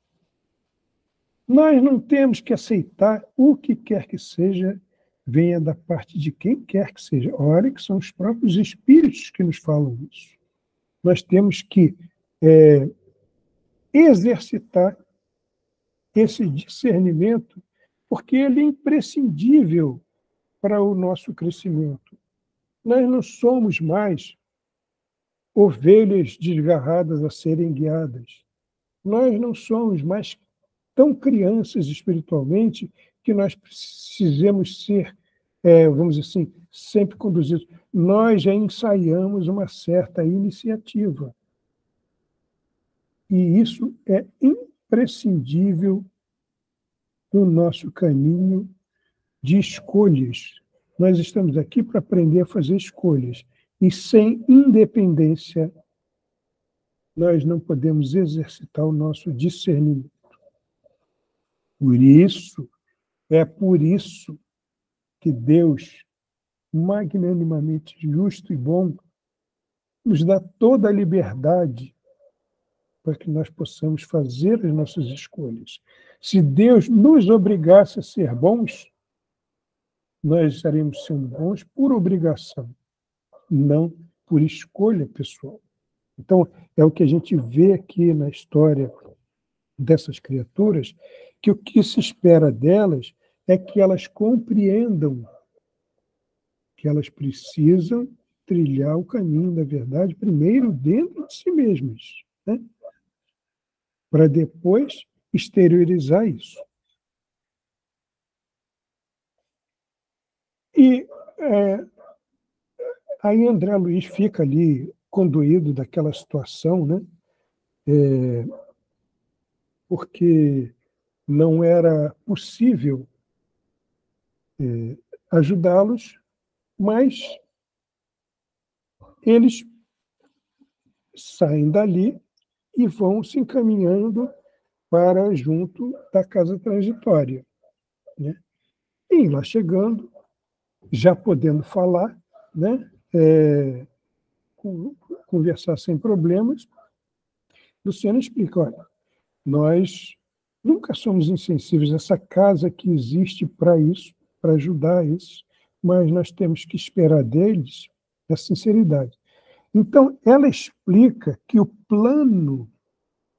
Nós não temos que aceitar o que quer que seja, venha da parte de quem quer que seja. Olha que são os próprios espíritos que nos falam isso. Nós temos que exercitar esse discernimento, porque ele é imprescindível para o nosso crescimento. Nós não somos mais ovelhas desgarradas a serem guiadas. Nós não somos mais tão crianças espiritualmente que nós precisamos ser, vamos dizer assim, sempre conduzidos. Nós já ensaiamos uma certa iniciativa. E isso é imprescindível no nosso caminho de escolhas. Nós estamos aqui para aprender a fazer escolhas. E sem independência, nós não podemos exercitar o nosso discernimento. Por isso que Deus, magnanimamente justo e bom, nos dá toda a liberdade para que nós possamos fazer as nossas escolhas. Se Deus nos obrigasse a ser bons, nós estaremos sendo bons por obrigação, não por escolha pessoal. Então, é o que a gente vê aqui na história dessas criaturas, que o que se espera delas é que elas compreendam que elas precisam trilhar o caminho da verdade primeiro dentro de si mesmas, né? Para depois exteriorizar isso. E aí André Luiz fica ali conduído daquela situação, né? Porque não era possível ajudá-los, mas eles saem dali e vão se encaminhando para junto da casa transitória, né? E lá chegando, já podendo falar, né? Conversar sem problemas, Luciano explica, olha, nós nunca somos insensíveis a essa casa que existe para isso, para ajudar isso, mas nós temos que esperar deles a sinceridade. Então, ela explica que o plano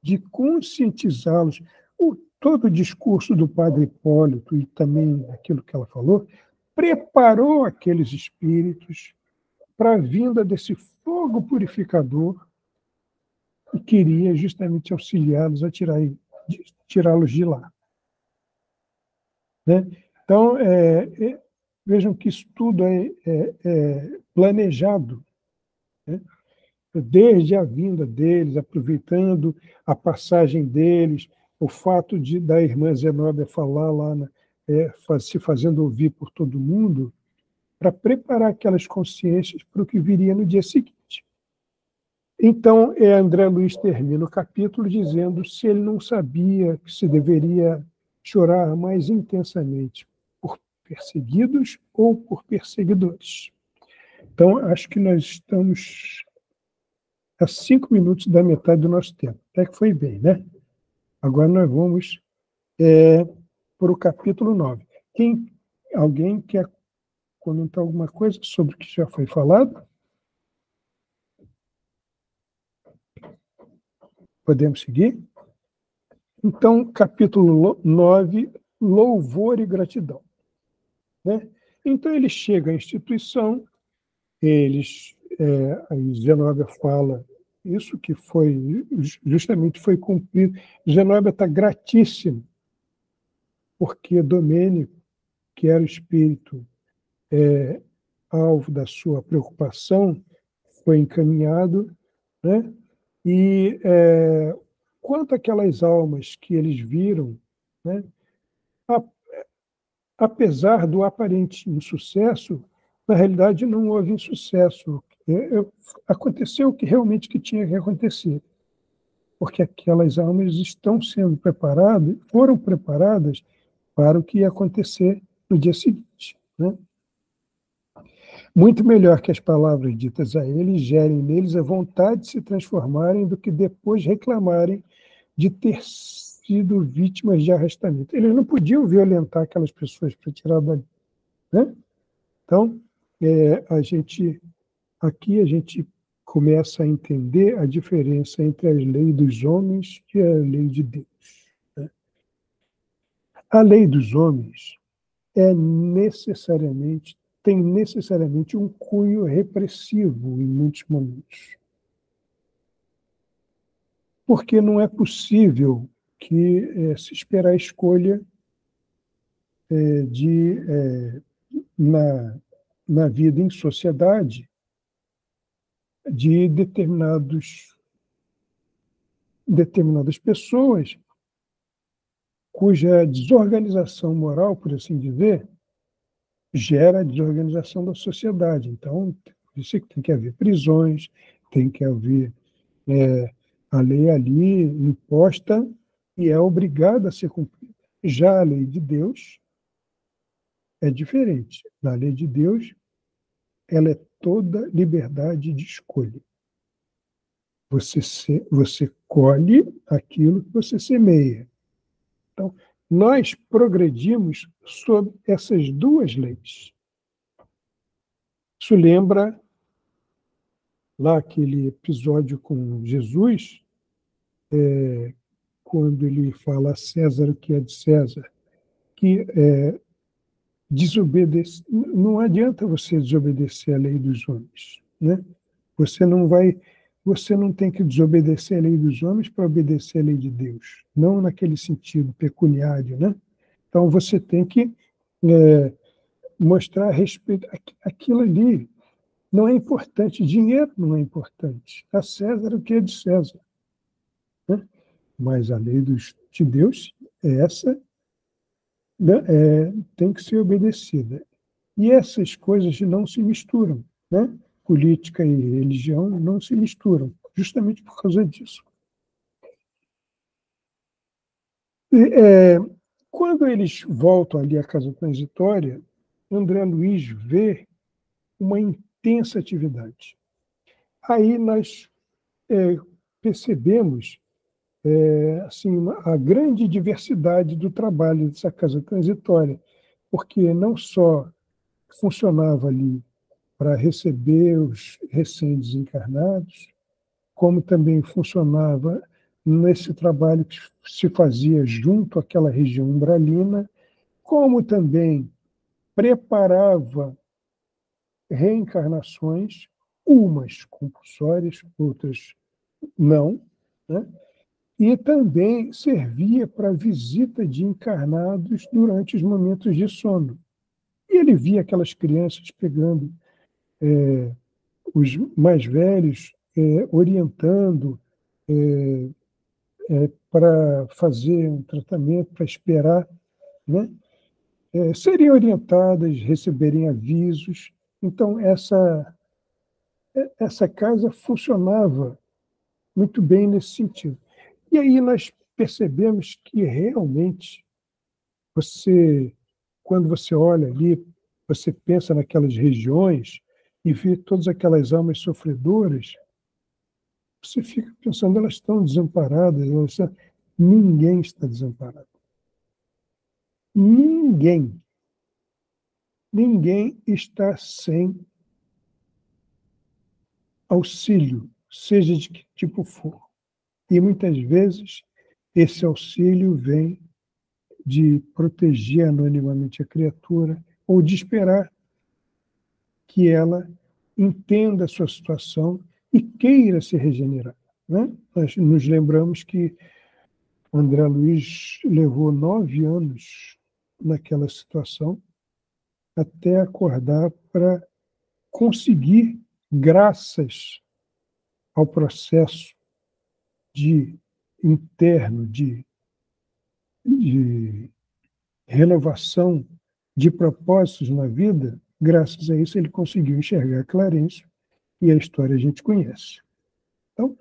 de conscientizá-los, todo o discurso do padre Hipólito e também aquilo que ela falou, preparou aqueles espíritos para a vinda desse fogo purificador e queria justamente auxiliá-los a tirá-los de lá. Né? Então, vejam que isso tudo é planejado, né? Desde a vinda deles, aproveitando a passagem deles, o fato da irmã Zenóbia falar lá, se fazendo ouvir por todo mundo, para preparar aquelas consciências para o que viria no dia seguinte. Então, André Luiz termina o capítulo dizendo se ele não sabia que se deveria chorar mais intensamente por perseguidos ou por perseguidores. Então, acho que nós estamos a 5 minutos da metade do nosso tempo. Até que foi bem, né? Agora nós vamos para o capítulo 9. Alguém quer comentar alguma coisa sobre o que já foi falado? Podemos seguir? Então, capítulo 9, louvor e gratidão. Né? Então, ele chega à instituição, a Zenóbia fala isso que justamente foi cumprido. Zenóbia está gratíssimo, porque Domênico, que era o espírito alvo da sua preocupação, foi encaminhado, né? E quanto àquelas almas que eles viram, né? Apesar do aparente insucesso, na realidade não houve insucesso. Aconteceu o que realmente tinha que acontecer, porque aquelas almas estão sendo preparadas, foram preparadas para o que ia acontecer no dia seguinte, né? Muito melhor que as palavras ditas a eles gerem neles a vontade de se transformarem do que depois reclamarem de ter sido vítimas de arrastamento. Eles não podiam violentar aquelas pessoas para tirar dali, né? Então, aqui a gente começa a entender a diferença entre a lei dos homens e a lei de Deus, né? A lei dos homens tem necessariamente um cunho repressivo em muitos momentos. Porque não é possível que se esperar a escolha na vida em sociedade de determinadas pessoas cuja desorganização moral, por assim dizer, gera a desorganização da sociedade. Então, isso tem que haver prisões, tem que haver a lei ali imposta e é obrigada a ser cumprida. Já a lei de Deus é diferente. Na lei de Deus, ela é toda liberdade de escolha. Você colhe aquilo que você semeia. Então, nós progredimos sob essas duas leis. Isso lembra lá aquele episódio com Jesus, quando ele fala a César o que é de César, que não adianta você desobedecer a lei dos homens, né? Você não tem que desobedecer a lei dos homens para obedecer a lei de Deus, não naquele sentido pecuniário, né? Então você tem que mostrar respeito. Aquilo ali não é importante, dinheiro não é importante. A César o que é de César, né? Mas a lei de Deus é essa, né? Tem que ser obedecida. E essas coisas não se misturam, né? Política e religião não se misturam, justamente por causa disso. Quando eles voltam ali à casa transitória, André Luiz vê uma intensa atividade. Aí nós percebemos assim, a grande diversidade do trabalho dessa casa transitória, porque não só funcionava ali para receber os recém-desencarnados, como também funcionava nesse trabalho que se fazia junto àquela região umbralina, como também preparava reencarnações, umas compulsórias, outras não, né? E também servia para visita de encarnados durante os momentos de sono. E ele via aquelas crianças pegando os mais velhos, orientando para fazer um tratamento, para esperar, né? Serem orientadas, receberem avisos. Então, essa casa funcionava muito bem nesse sentido. E aí nós percebemos que realmente quando você olha ali, você pensa naquelas regiões e vê todas aquelas almas sofredoras, você fica pensando, elas estão desamparadas, ninguém está desamparado. Ninguém está sem auxílio, seja de que tipo for. E muitas vezes esse auxílio vem de proteger anonimamente a criatura ou de esperar que ela entenda a sua situação e queira se regenerar, né? Nós nos lembramos que André Luiz levou 9 anos naquela situação até acordar para conseguir, graças ao processo interno de renovação de propósitos na vida, graças a isso ele conseguiu enxergar Clarencio e a história a gente conhece. Então,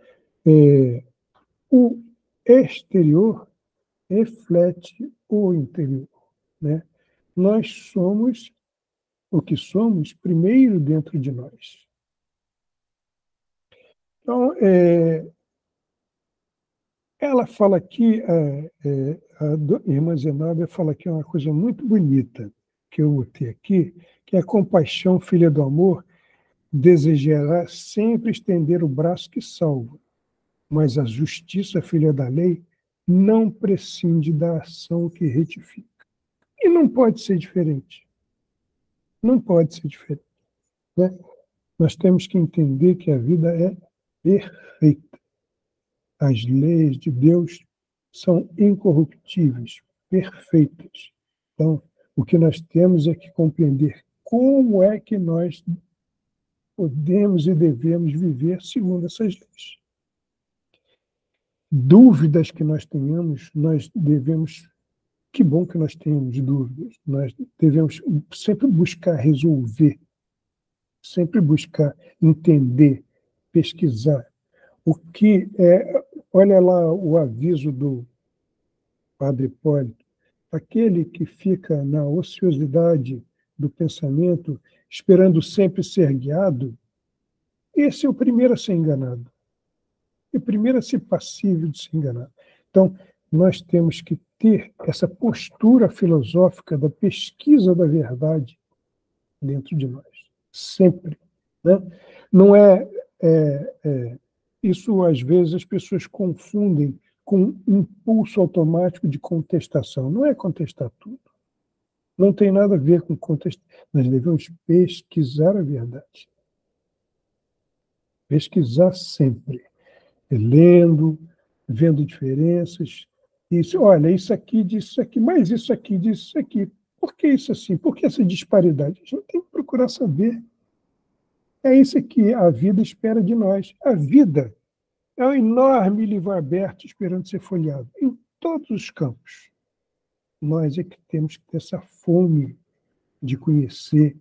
o exterior reflete o interior, né? Nós somos o que somos primeiro dentro de nós. Então, ela fala aqui, a irmã Zenóbia fala aqui uma coisa muito bonita, que eu botei aqui, que é a compaixão, filha do amor, desejará sempre estender o braço que salva, mas a justiça, filha da lei, não prescinde da ação que retifica. E não pode ser diferente. Não pode ser diferente. Né? Nós temos que entender que a vida é perfeita. As leis de Deus são incorruptíveis, perfeitas. Então, o que nós temos é que compreender como é que nós podemos e devemos viver segundo essas leis. Dúvidas que nós tenhamos, nós devemos... Que bom que nós tenhamos dúvidas. Nós devemos sempre buscar resolver, sempre buscar entender, pesquisar. O que é... Olha lá o aviso do Padre Hipólito. Aquele que fica na ociosidade do pensamento, esperando sempre ser guiado, esse é o primeiro a ser enganado. E o primeiro a ser passível de ser enganado. Então, nós temos que ter essa postura filosófica da pesquisa da verdade dentro de nós. Sempre. Né? Não isso, às vezes, as pessoas confundem com um impulso automático de contestação. Não é contestar tudo. Não tem nada a ver com contestar. Nós devemos pesquisar a verdade. Pesquisar sempre. Lendo, vendo diferenças. Isso, olha, isso aqui diz isso aqui, mas isso aqui diz isso aqui. Por que isso assim? Por que essa disparidade? A gente tem que procurar saber. É isso que a vida espera de nós. A vida é um enorme livro aberto esperando ser folheado, em todos os campos. Nós é que temos que ter essa fome de conhecer,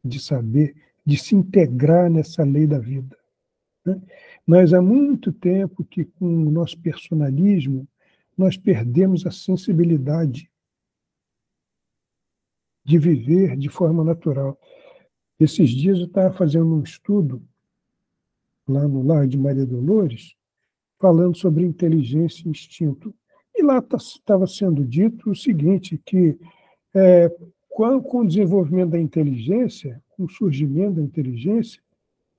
de saber, de se integrar nessa lei da vida. Né? Nós, há muito tempo que, com o nosso personalismo, nós perdemos a sensibilidade de viver de forma natural. Esses dias eu estava fazendo um estudo lá no Lar de Maria Dolores, falando sobre inteligência e instinto. E lá estava sendo dito o seguinte, que com o desenvolvimento da inteligência, com o surgimento da inteligência,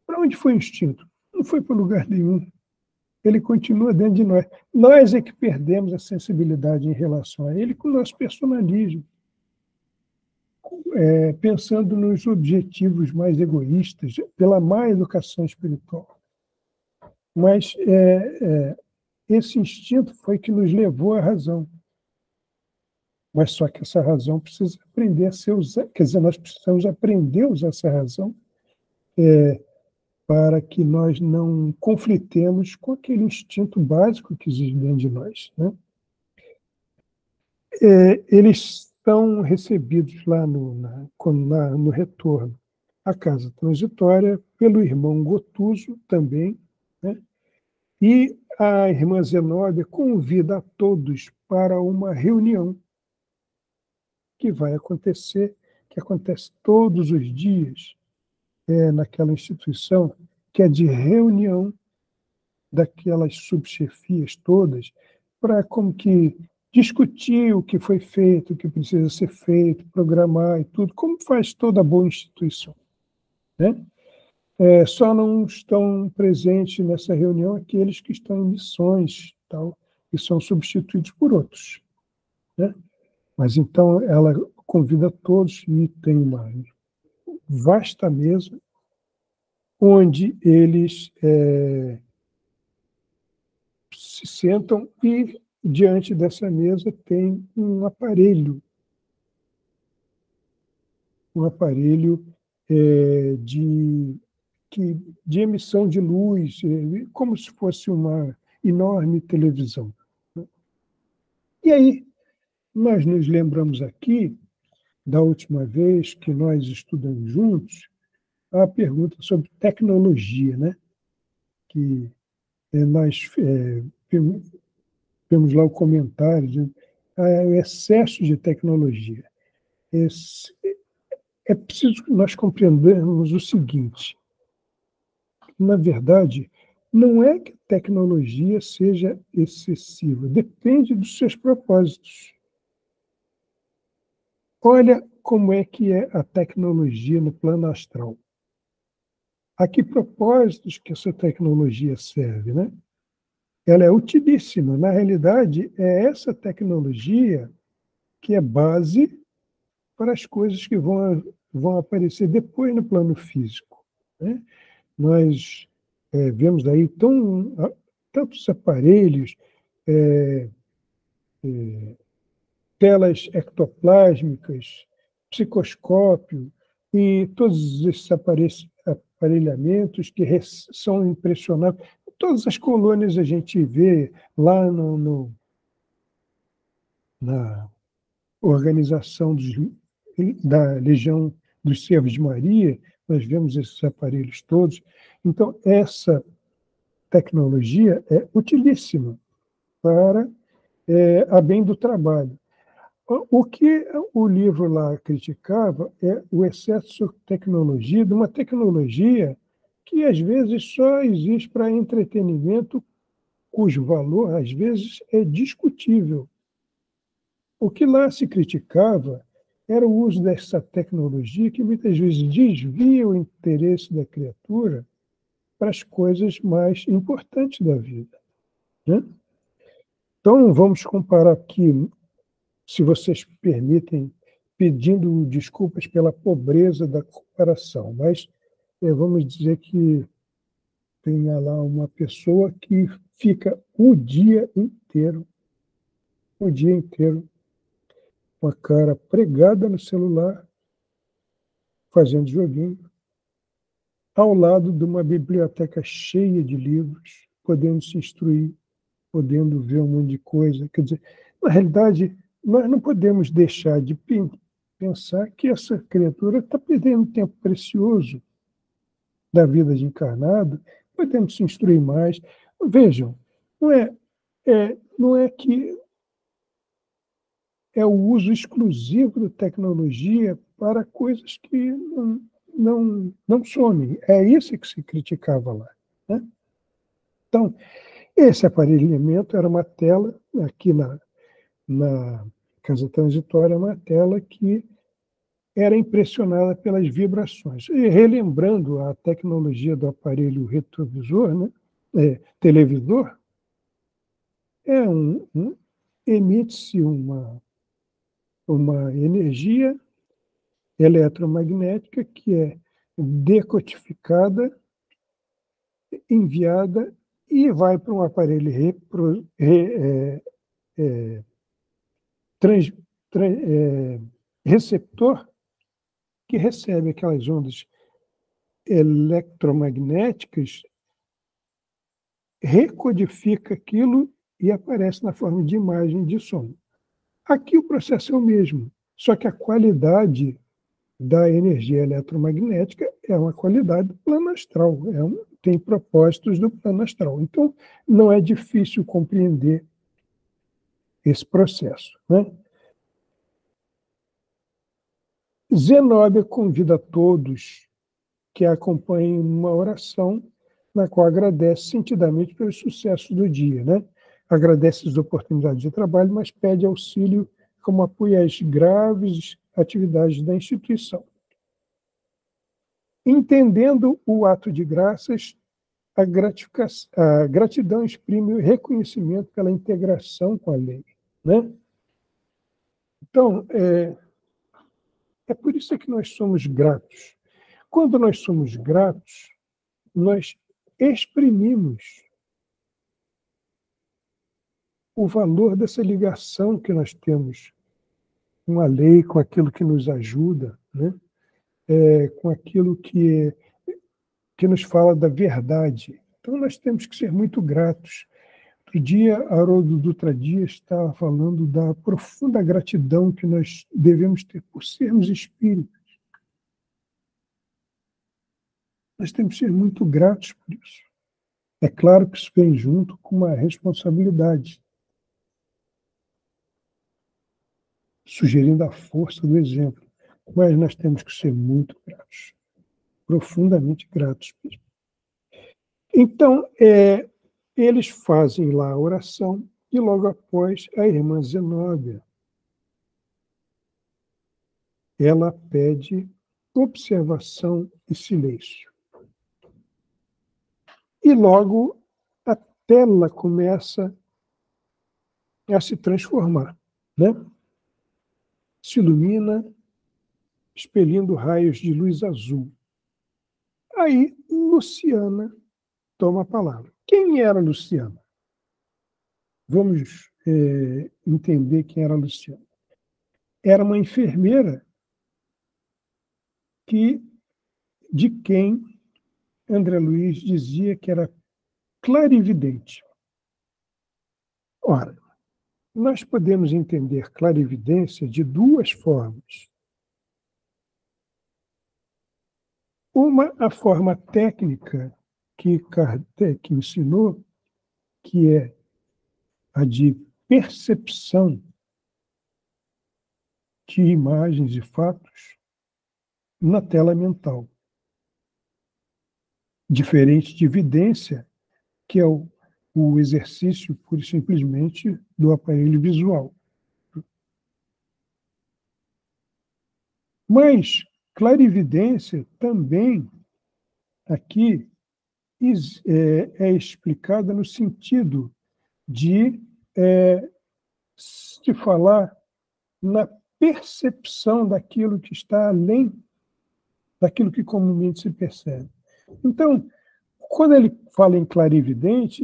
para onde foi o instinto? Não foi para lugar nenhum. Ele continua dentro de nós. Nós é que perdemos a sensibilidade em relação a ele com o nosso personalismo. Pensando nos objetivos mais egoístas, pela má educação espiritual. Mas esse instinto foi que nos levou à razão. Mas só que essa razão precisa aprender a ser usada. Quer dizer, nós precisamos aprender a usar essa razão para que nós não conflitemos com aquele instinto básico que existe dentro de nós. Né? Eles são recebidos lá no retorno à casa transitória pelo irmão Gotuso também, né? E a irmã Zenóbia convida a todos para uma reunião que vai acontecer, que acontece todos os dias naquela instituição, que é de reunião daquelas subchefias todas, para como que discutir o que foi feito, o que precisa ser feito, programar e tudo, como faz toda boa instituição. Né? Só não estão presentes nessa reunião aqueles que estão em missões, tal, e são substituídos por outros. Né? Mas então ela convida todos e tem uma vasta mesa onde eles se sentam e diante dessa mesa tem um aparelho de emissão de luz, como se fosse uma enorme televisão. E aí, nós nos lembramos aqui, da última vez que nós estudamos juntos, a pergunta sobre tecnologia, né? Que nós temos lá o comentário de o excesso de tecnologia. é preciso que nós compreendermos o seguinte: na verdade, não é que a tecnologia seja excessiva, depende dos seus propósitos. Olha como é que é a tecnologia no plano astral. A que propósitos que essa tecnologia serve, né? Ela é utilíssima. Na realidade, é essa tecnologia que é base para as coisas que vão aparecer depois no plano físico, né? Nós vemos aí tantos aparelhos, telas ectoplásmicas, psicoscópio e todos esses aparelhamentos que são impressionantes. Todas as colônias a gente vê lá na organização da Legião dos Servos de Maria, nós vemos esses aparelhos todos. Então, essa tecnologia é utilíssima para a bem do trabalho. O que o livro lá criticava é o excesso de tecnologia, de uma tecnologia que, às vezes, só existe para entretenimento, cujo valor, às vezes, é discutível. O que lá se criticava era o uso dessa tecnologia que, muitas vezes, desvia o interesse da criatura para as coisas mais importantes da vida, né? Então, vamos comparar aqui, se vocês permitem, pedindo desculpas pela pobreza da comparação, mas vamos dizer que tenha lá uma pessoa que fica o dia inteiro, com a cara pregada no celular, fazendo joguinho, ao lado de uma biblioteca cheia de livros, podendo se instruir, podendo ver um monte de coisa. Quer dizer, na realidade, nós não podemos deixar de pensar que essa criatura está perdendo tempo precioso da vida de encarnado, podendo se instruir mais. Vejam, não é que é o uso exclusivo da tecnologia para coisas que não somem. É isso que se criticava lá, né? Então, esse aparelhamento era uma tela, aqui na casa transitória, uma tela que era impressionada pelas vibrações. E relembrando a tecnologia do aparelho retrovisor, né, televisor, emite-se uma energia eletromagnética que é decodificada, enviada e vai para um aparelho receptor que recebe aquelas ondas eletromagnéticas, recodifica aquilo e aparece na forma de imagem de som. Aqui o processo é o mesmo, só que a qualidade da energia eletromagnética é uma qualidade do plano astral, tem propósitos do plano astral. Então, não é difícil compreender esse processo, né? Zenóbia convida a todos que a acompanhem numa oração na qual agradece sentidamente pelos sucessos do dia, né? Agradece as oportunidades de trabalho, mas pede auxílio como apoio às graves atividades da instituição. Entendendo o ato de graças, a gratidão exprime o reconhecimento pela integração com a lei, né? Então, é por isso que nós somos gratos. Quando nós somos gratos, nós exprimimos o valor dessa ligação que nós temos com a lei, com aquilo que nos ajuda, né? Com aquilo que nos fala da verdade. Então, nós temos que ser muito gratos. Outro dia, Haroldo Dutra Dias estava falando da profunda gratidão que nós devemos ter por sermos espíritos. Nós temos que ser muito gratos por isso. É claro que isso vem junto com uma responsabilidade, sugerindo a força do exemplo. mas nós temos que ser muito gratos, profundamente gratos mesmo. Então, eles fazem lá a oração e logo após a irmã Zenóbia, ela pede observação e silêncio. E logo a tela começa a se transformar, né? Se ilumina, expelindo raios de luz azul. Aí, Luciana toma a palavra. Quem era Luciana? Vamos entender quem era Luciana. Era uma enfermeira de quem André Luiz dizia que era clarividente. Ora, nós podemos entender clarividência de duas formas. Uma, a forma técnica que Kardec ensinou, que é a de percepção de imagens e fatos na tela mental. Diferente de evidência, que é o exercício, pura e simplesmente, do aparelho visual. Mas clarividência também, aqui, é explicada no sentido de se falar na percepção daquilo que está além daquilo que comumente se percebe. Então, quando ele fala em clarividente,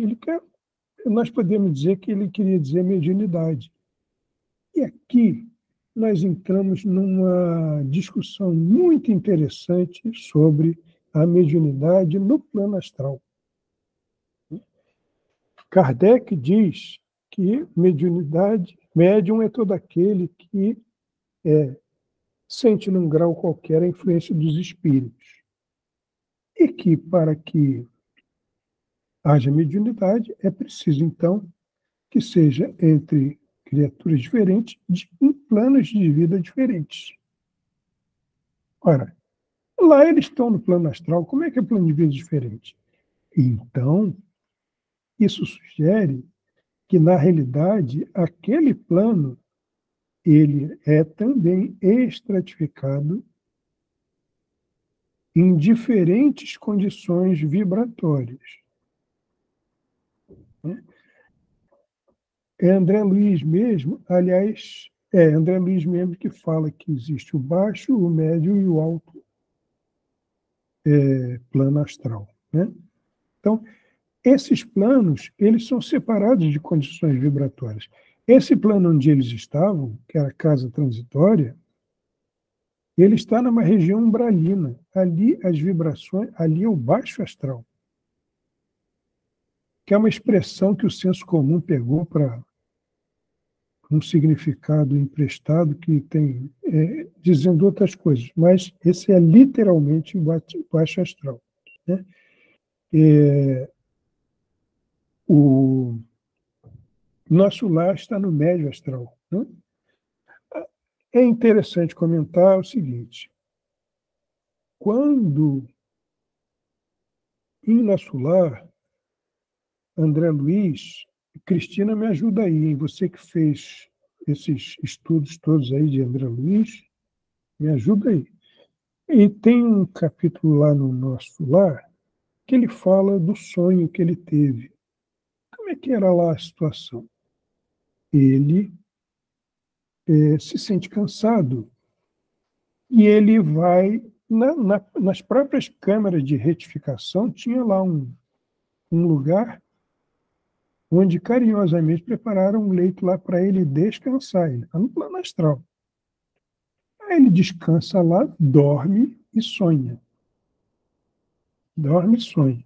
nós podemos dizer que ele queria dizer mediunidade. E aqui nós entramos numa discussão muito interessante sobre a mediunidade no plano astral. Kardec diz que médium é todo aquele que sente num grau qualquer a influência dos espíritos. E que, para que haja mediunidade, é preciso, então, que seja entre criaturas diferentes, em planos de vida diferentes. Ora, lá eles estão no plano astral, como é que é plano de vida diferente? Então, isso sugere que, na realidade, aquele plano ele é também estratificado em diferentes condições vibratórias. É André Luiz mesmo, aliás, André Luiz mesmo que fala que existe o baixo, o médio e o alto plano astral, né? Então, esses planos, eles são separados de condições vibratórias. Esse plano onde eles estavam, que era a casa transitória, ele está numa região umbralina. Ali as vibrações, ali é o baixo astral, que é uma expressão que o senso comum pegou para um significado emprestado que tem, dizendo outras coisas, mas esse é literalmente o baixo astral, né? O nosso lar está no médio astral, né? É interessante comentar o seguinte: quando em nosso lar, André Luiz, Cristina, me ajuda aí, hein? Você que fez esses estudos todos aí de André Luiz, me ajuda aí. E tem um capítulo lá no nosso lar que ele fala do sonho que ele teve. Como é que era lá a situação? Ele se sente cansado e ele vai nas próprias câmeras de retificação, tinha lá um lugar onde carinhosamente prepararam um leito lá para ele descansar. Ele está no plano astral. Aí ele descansa lá, dorme e sonha. Dorme e sonha.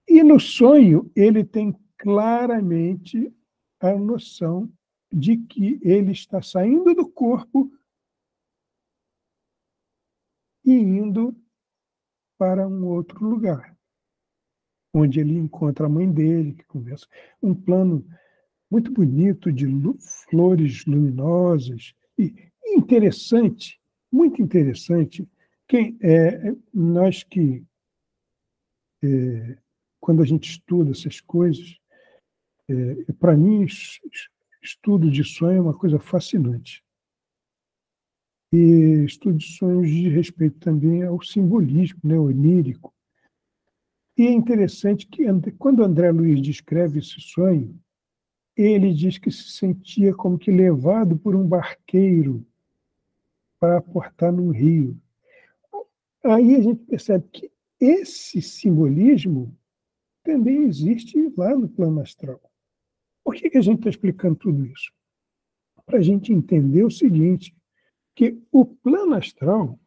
E no sonho ele tem claramente a noção de que ele está saindo do corpo e indo para um outro lugar, onde ele encontra a mãe dele, que conversa. Um plano muito bonito de flores luminosas. E interessante muito interessante. Nós que, quando a gente estuda essas coisas, para mim, estudo de sonho é uma coisa fascinante. E estudo de sonhos diz respeito também ao simbolismo, né, onírico. E é interessante que, quando André Luiz descreve esse sonho, ele diz que se sentia como que levado por um barqueiro para aportar num rio. Aí a gente percebe que esse simbolismo também existe lá no plano astral. Por que a gente está explicando tudo isso? Para a gente entender o seguinte, que o plano astral,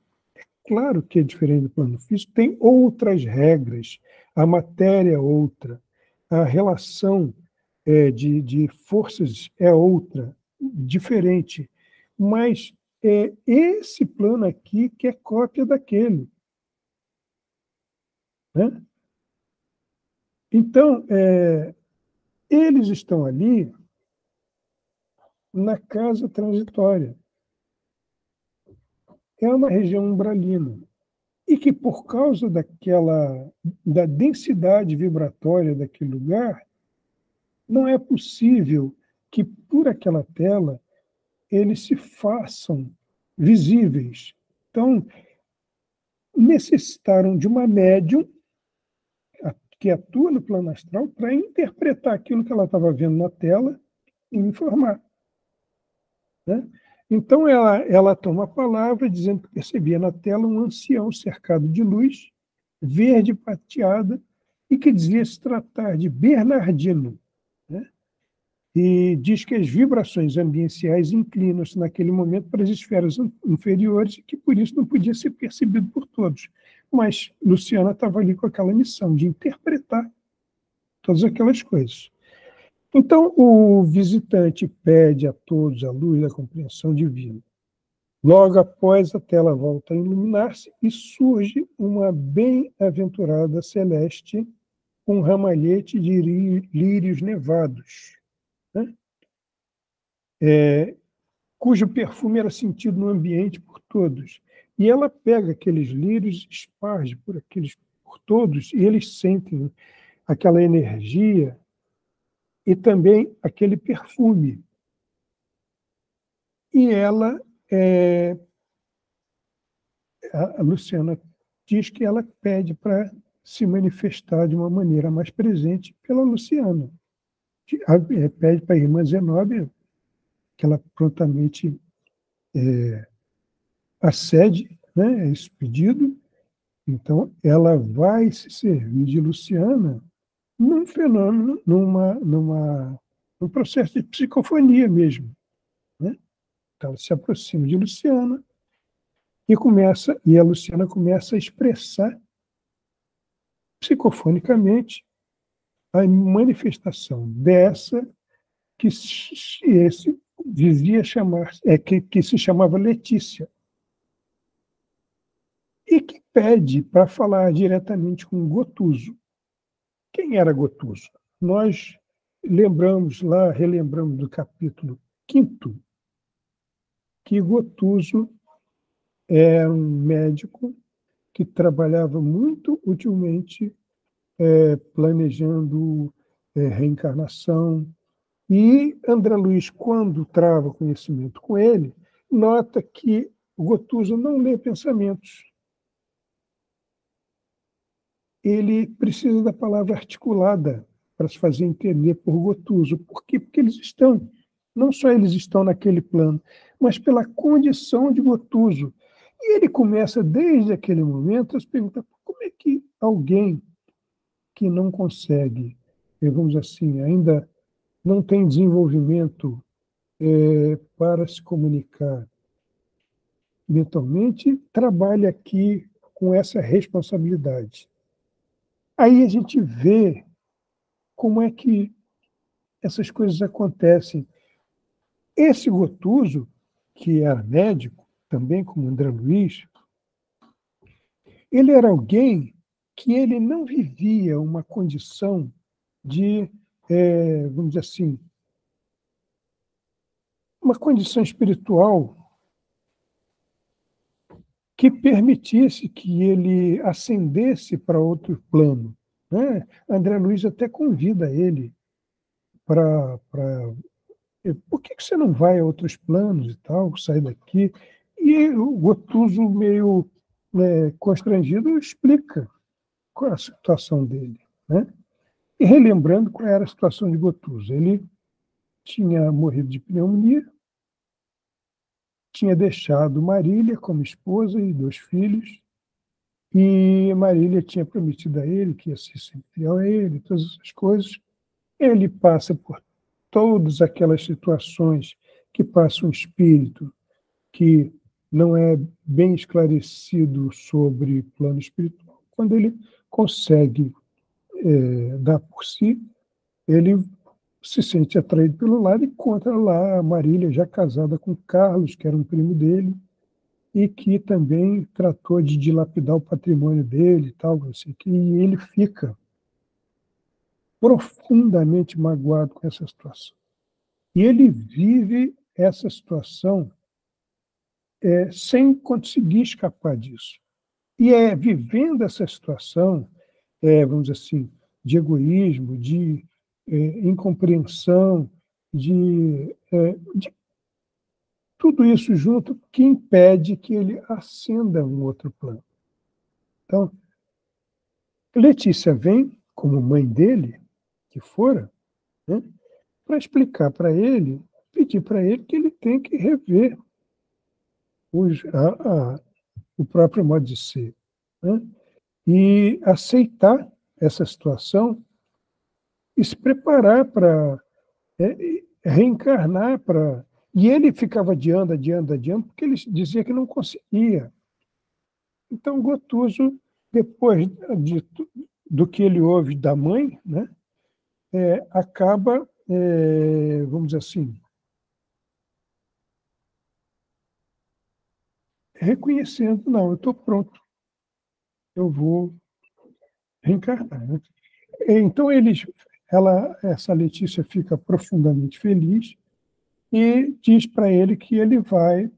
claro que é diferente do plano físico, tem outras regras, a matéria é outra, a relação de forças é outra, diferente, mas é esse plano aqui que é cópia daquele. Né? Então, eles estão ali na casa transitória. É uma região umbralina. E que, por causa da densidade vibratória daquele lugar, não é possível que, por aquela tela, eles se façam visíveis. Então, necessitaram de uma médium que atua no plano astral para interpretar aquilo que ela estava vendo na tela e informar. Né? Então, ela toma a palavra dizendo que percebia na tela um ancião cercado de luz, verde prateada, e que dizia se tratar de Bernardino. Né? E diz que as vibrações ambientais inclinam-se naquele momento para as esferas inferiores e que, por isso, não podia ser percebido por todos. Mas Luciana estava ali com aquela missão de interpretar todas aquelas coisas. Então, o visitante pede a todos a luz da compreensão divina. Logo após, a tela volta a iluminar-se e surge uma bem-aventurada celeste com um ramalhete de lírios nevados, né? Cujo perfume era sentido no ambiente por todos. E ela pega aqueles lírios, esparge por todos, e eles sentem aquela energia e também aquele perfume. E ela, a Luciana diz que ela pede para se manifestar de uma maneira mais presente pela Luciana. Pede para a irmã Zenóbia que ela prontamente acede, né, a esse pedido. Então, ela vai se servir de Luciana num fenômeno, num processo de psicofonia mesmo. Né? Então, ela se aproxima de Luciana e a Luciana começa a expressar psicofonicamente a manifestação dessa que se chamava Letícia, e que pede para falar diretamente com Gotuso. Quem era Gotuso? Nós relembramos do capítulo 5º, que Gotuso é um médico que trabalhava muito utilmente planejando reencarnação. E André Luiz, quando trava conhecimento com ele, nota que Gotuso não lê pensamentos. Ele precisa da palavra articulada para se fazer entender por Gotuso. Por quê? Porque não só eles estão naquele plano, mas pela condição de Gotuso. E ele começa, desde aquele momento, a se perguntar como é que alguém que não consegue, vamos dizer assim, ainda não tem desenvolvimento para se comunicar mentalmente, trabalha aqui com essa responsabilidade. Aí a gente vê como é que essas coisas acontecem. Esse Gotuso, que era médico, também como André Luiz, ele era alguém que ele não vivia uma condição de, vamos dizer assim, uma condição espiritual que permitisse que ele ascendesse para outro plano, né? André Luiz até convida ele para... Por que você não vai a outros planos e tal, sai daqui? E o Gotuso, meio constrangido, explica qual é a situação dele, né? E relembrando qual era a situação de Gotuso. Ele tinha morrido de pneumonia, tinha deixado Marília como esposa e 2 filhos, e Marília tinha prometido a ele que ia ser sempre fiel a ele, todas essas coisas. Ele passa por todas aquelas situações que passa um espírito que não é bem esclarecido sobre plano espiritual. Quando ele consegue dar por si, ele se sente atraído pelo lado e encontra lá a Marília já casada com Carlos, que era um primo dele, e que também tratou de dilapidar o patrimônio dele e tal, assim, e ele fica profundamente magoado com essa situação. E ele vive essa situação sem conseguir escapar disso. E é vivendo essa situação, vamos dizer assim, de egoísmo, de incompreensão, de tudo isso junto que impede que ele ascenda a um outro plano. Então, Letícia vem, como mãe dele, que fora, né, para explicar para ele, pedir para ele que ele tem que rever o próprio modo de ser, né, e aceitar essa situação e se preparar para reencarnar para... E ele ficava adiando, porque ele dizia que não conseguia. Então, Gotuso, depois do que ele ouve da mãe, né, acaba, vamos dizer assim, reconhecendo, não, eu estou pronto, eu vou reencarnar, né? Então, essa Letícia fica profundamente feliz e diz para ele que ele vai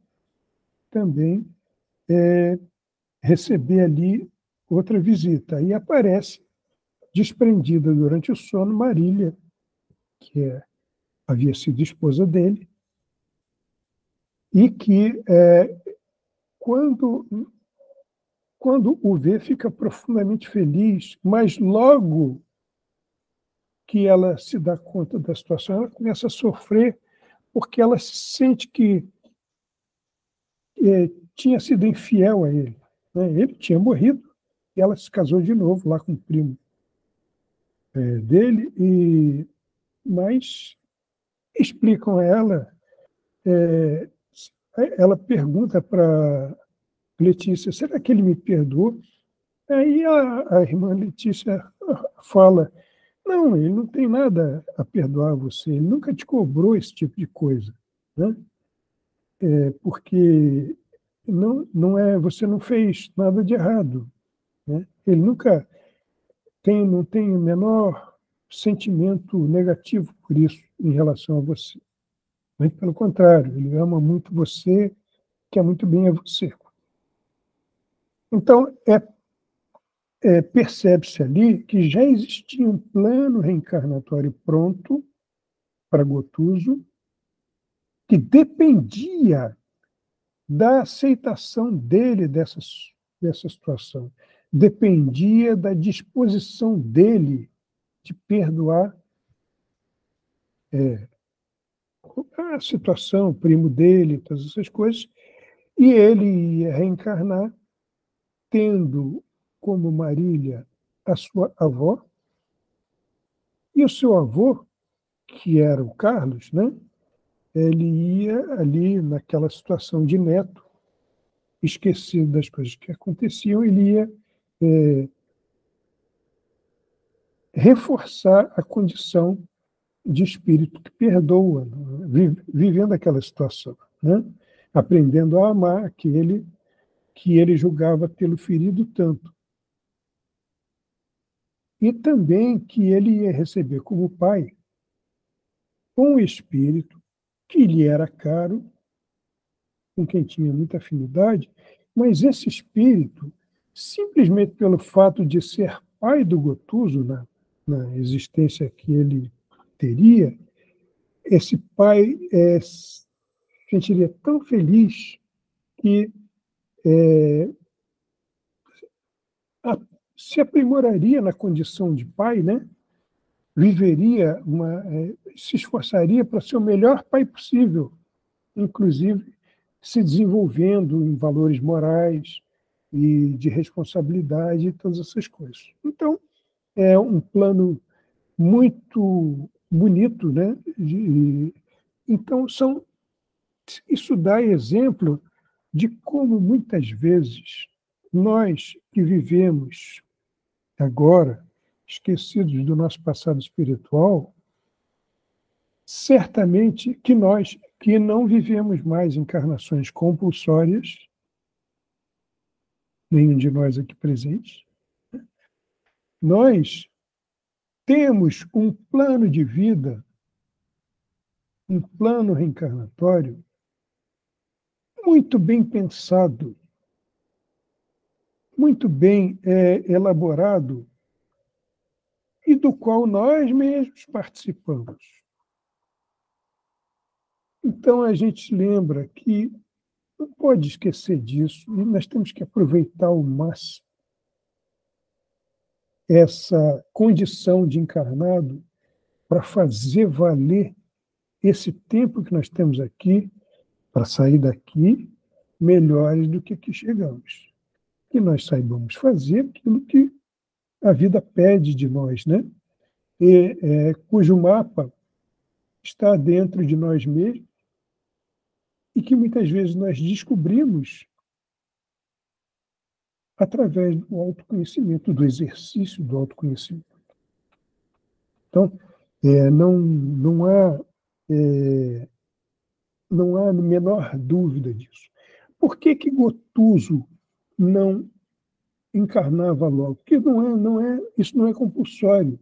também receber ali outra visita. E aparece, desprendida durante o sono, Marília, que havia sido esposa dele, e que, quando o vê, fica profundamente feliz, mas logo que ela se dá conta da situação, ela começa a sofrer, porque ela sente que tinha sido infiel a ele, né? Ele tinha morrido, e ela se casou de novo lá com o primo dele, mas explicam a ela, ela pergunta para Letícia, será que ele me perdoou? Aí a irmã Letícia fala, não, ele não tem nada a perdoar você, ele nunca te cobrou esse tipo de coisa, né? Porque você não fez nada de errado, né? Ele nunca não tem o menor sentimento negativo por isso em relação a você. Muito pelo contrário, ele ama muito você, quer muito bem a você. Então, percebe-se ali que já existia um plano reencarnatório pronto para Gotuso, que dependia da aceitação dele dessa situação, dependia da disposição dele de perdoar a situação, o primo dele, todas essas coisas, e ele ia reencarnar tendo como Marília a sua avó, e o seu avô, que era o Carlos, né, ele ia ali naquela situação de neto, esquecido das coisas que aconteciam, ele ia reforçar a condição de espírito que perdoa, né, vivendo aquela situação, né, aprendendo a amar aquele que ele julgava tê-lo ferido tanto. E também que ele ia receber como pai um espírito que lhe era caro, com quem tinha muita afinidade, Mas esse espírito, simplesmente pelo fato de ser pai do Gotuso, na existência que ele teria, esse pai se sentiria tão feliz que se aprimoraria na condição de pai, né? Viveria, se esforçaria para ser o melhor pai possível, inclusive se desenvolvendo em valores morais e de responsabilidade e todas essas coisas. Então, é um plano muito bonito, né? Então, isso dá exemplo de como, muitas vezes, nós que vivemos agora, esquecidos do nosso passado espiritual, certamente que nós, que não vivemos mais encarnações compulsórias, nenhum de nós aqui presentes, nós temos um plano de vida, um plano reencarnatório muito bem pensado, muito bem elaborado, e do qual nós mesmos participamos. Então, a gente lembra que não pode esquecer disso, e nós temos que aproveitar ao máximo essa condição de encarnado para fazer valer esse tempo que nós temos aqui, para sair daqui melhores do que aqui chegamos. Que nós saibamos fazer aquilo que a vida pede de nós, né? Cujo mapa está dentro de nós mesmos e que muitas vezes nós descobrimos através do autoconhecimento, do exercício do autoconhecimento. Então, não há a menor dúvida disso. Por que Gotuso não encarnava logo? Porque isso não é compulsório.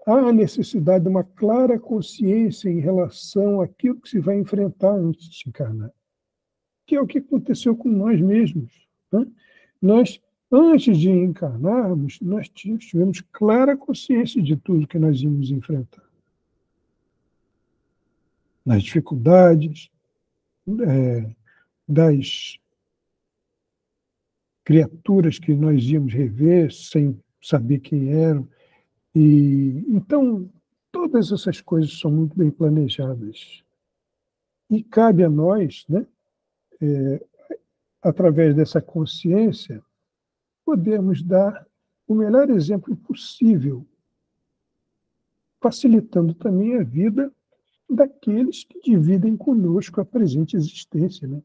Há a necessidade de uma clara consciência em relação àquilo que se vai enfrentar antes de se encarnar, que é o que aconteceu com nós mesmos, né? Nós, antes de encarnarmos, nós tivemos clara consciência de tudo que nós íamos enfrentar. Das dificuldades, das criaturas que nós íamos rever sem saber quem eram. E então, todas essas coisas são muito bem planejadas. E cabe a nós, né, através dessa consciência, podermos dar o melhor exemplo possível, facilitando também a vida daqueles que dividem conosco a presente existência, né?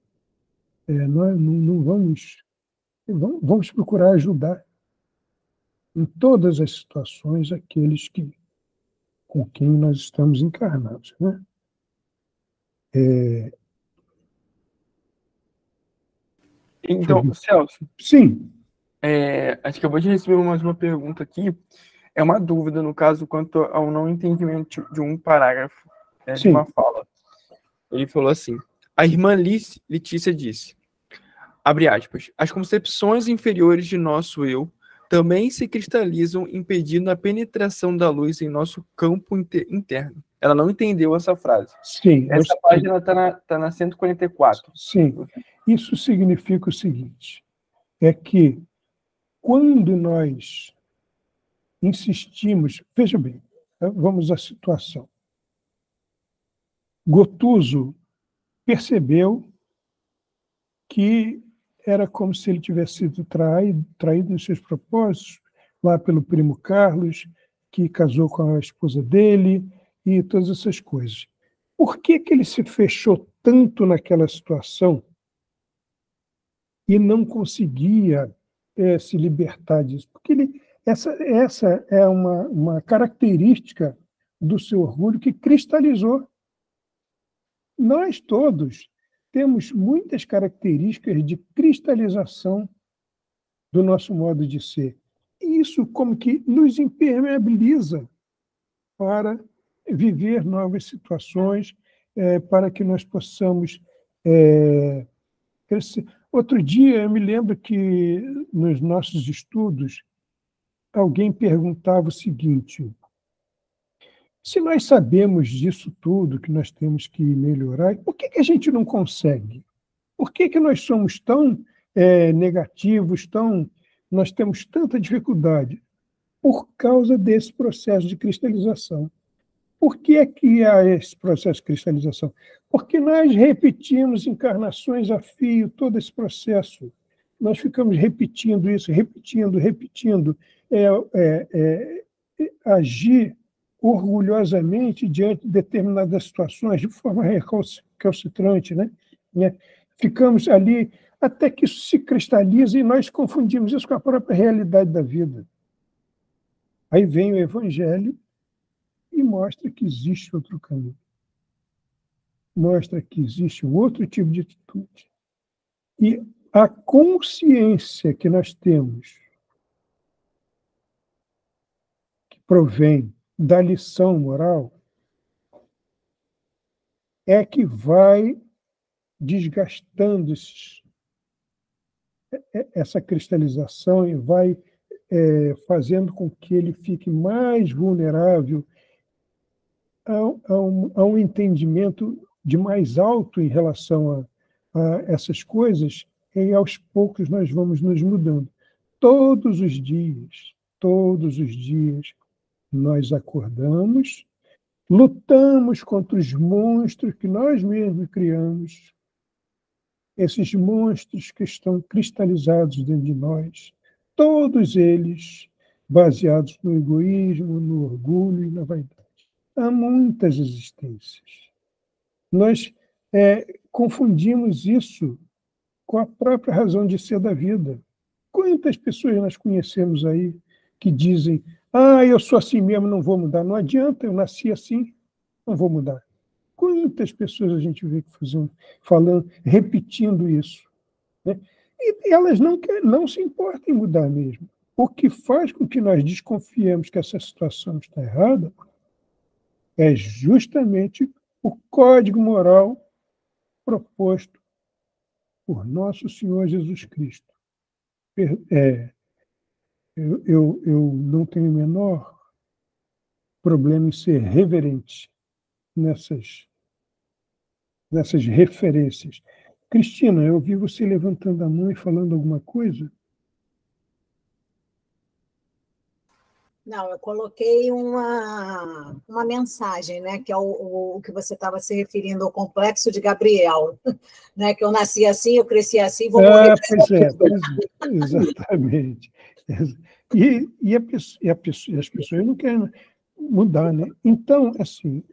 Nós não vamos procurar ajudar em todas as situações aqueles com quem nós estamos encarnados, né? Então, Celso, sim, a gente acabou de receber mais uma pergunta aqui. É uma dúvida, no caso, quanto ao não entendimento de um parágrafo de uma fala. Ele falou assim: a irmã Letícia disse, abre aspas, as concepções inferiores de nosso eu também se cristalizam, impedindo a penetração da luz em nosso campo interno. Ela não entendeu essa frase. Sim. Essa página está na 144. Sim. Isso significa o seguinte, é que quando nós insistimos... Veja bem, vamos à situação. Gotuso percebeu que era como se ele tivesse sido traído nos seus propósitos, lá pelo primo Carlos, que casou com a esposa dele, e todas essas coisas. Por que ele se fechou tanto naquela situação e não conseguia se libertar disso? Porque essa é uma característica do seu orgulho que cristalizou. Nós todos temos muitas características de cristalização do nosso modo de ser. E isso como que nos impermeabiliza para viver novas situações, para que nós possamos crescer. Outro dia, eu me lembro que nos nossos estudos, alguém perguntava o seguinte: se nós sabemos disso tudo, que nós temos que melhorar, por que a gente não consegue? Por que nós somos tão negativos, nós temos tanta dificuldade? Por causa desse processo de cristalização. Por que há esse processo de cristalização? Porque nós repetimos encarnações a fio todo esse processo. Nós ficamos repetindo isso, repetindo. Agir orgulhosamente diante de determinadas situações, de forma recalcitrante, né? Ficamos ali até que isso se cristaliza e nós confundimos isso com a própria realidade da vida. Aí vem o Evangelho e mostra que existe outro caminho. Mostra que existe um outro tipo de atitude. E a consciência que nós temos, que provém da lição moral, é que vai desgastando essa cristalização e vai fazendo com que ele fique mais vulnerável a um entendimento de mais alto em relação a essas coisas, e aos poucos nós vamos nos mudando. Todos os dias, nós acordamos, lutamos contra os monstros que nós mesmos criamos, esses monstros que estão cristalizados dentro de nós, todos eles baseados no egoísmo, no orgulho e na vaidade. Há muitas existências. Nós confundimos isso com a própria razão de ser da vida. Quantas pessoas nós conhecemos aí que dizem: eu sou assim mesmo, não vou mudar. Não adianta, eu nasci assim, não vou mudar. Quantas pessoas a gente vê falando, repetindo isso, né? E elas não se importam em mudar mesmo. O que faz com que nós desconfiemos que essa situação está errada é justamente o código moral proposto por nosso Senhor Jesus Cristo. Eu não tenho o menor problema em ser reverente nessas referências. Cristina, eu vi você levantando a mão e falando alguma coisa. Não, eu coloquei uma mensagem, né, que é o que você estava se referindo ao complexo de Gabriel, né, que eu nasci assim, eu cresci assim, vou morrer. Pois é, exatamente. E as pessoas não querem mudar, né? Então, assim,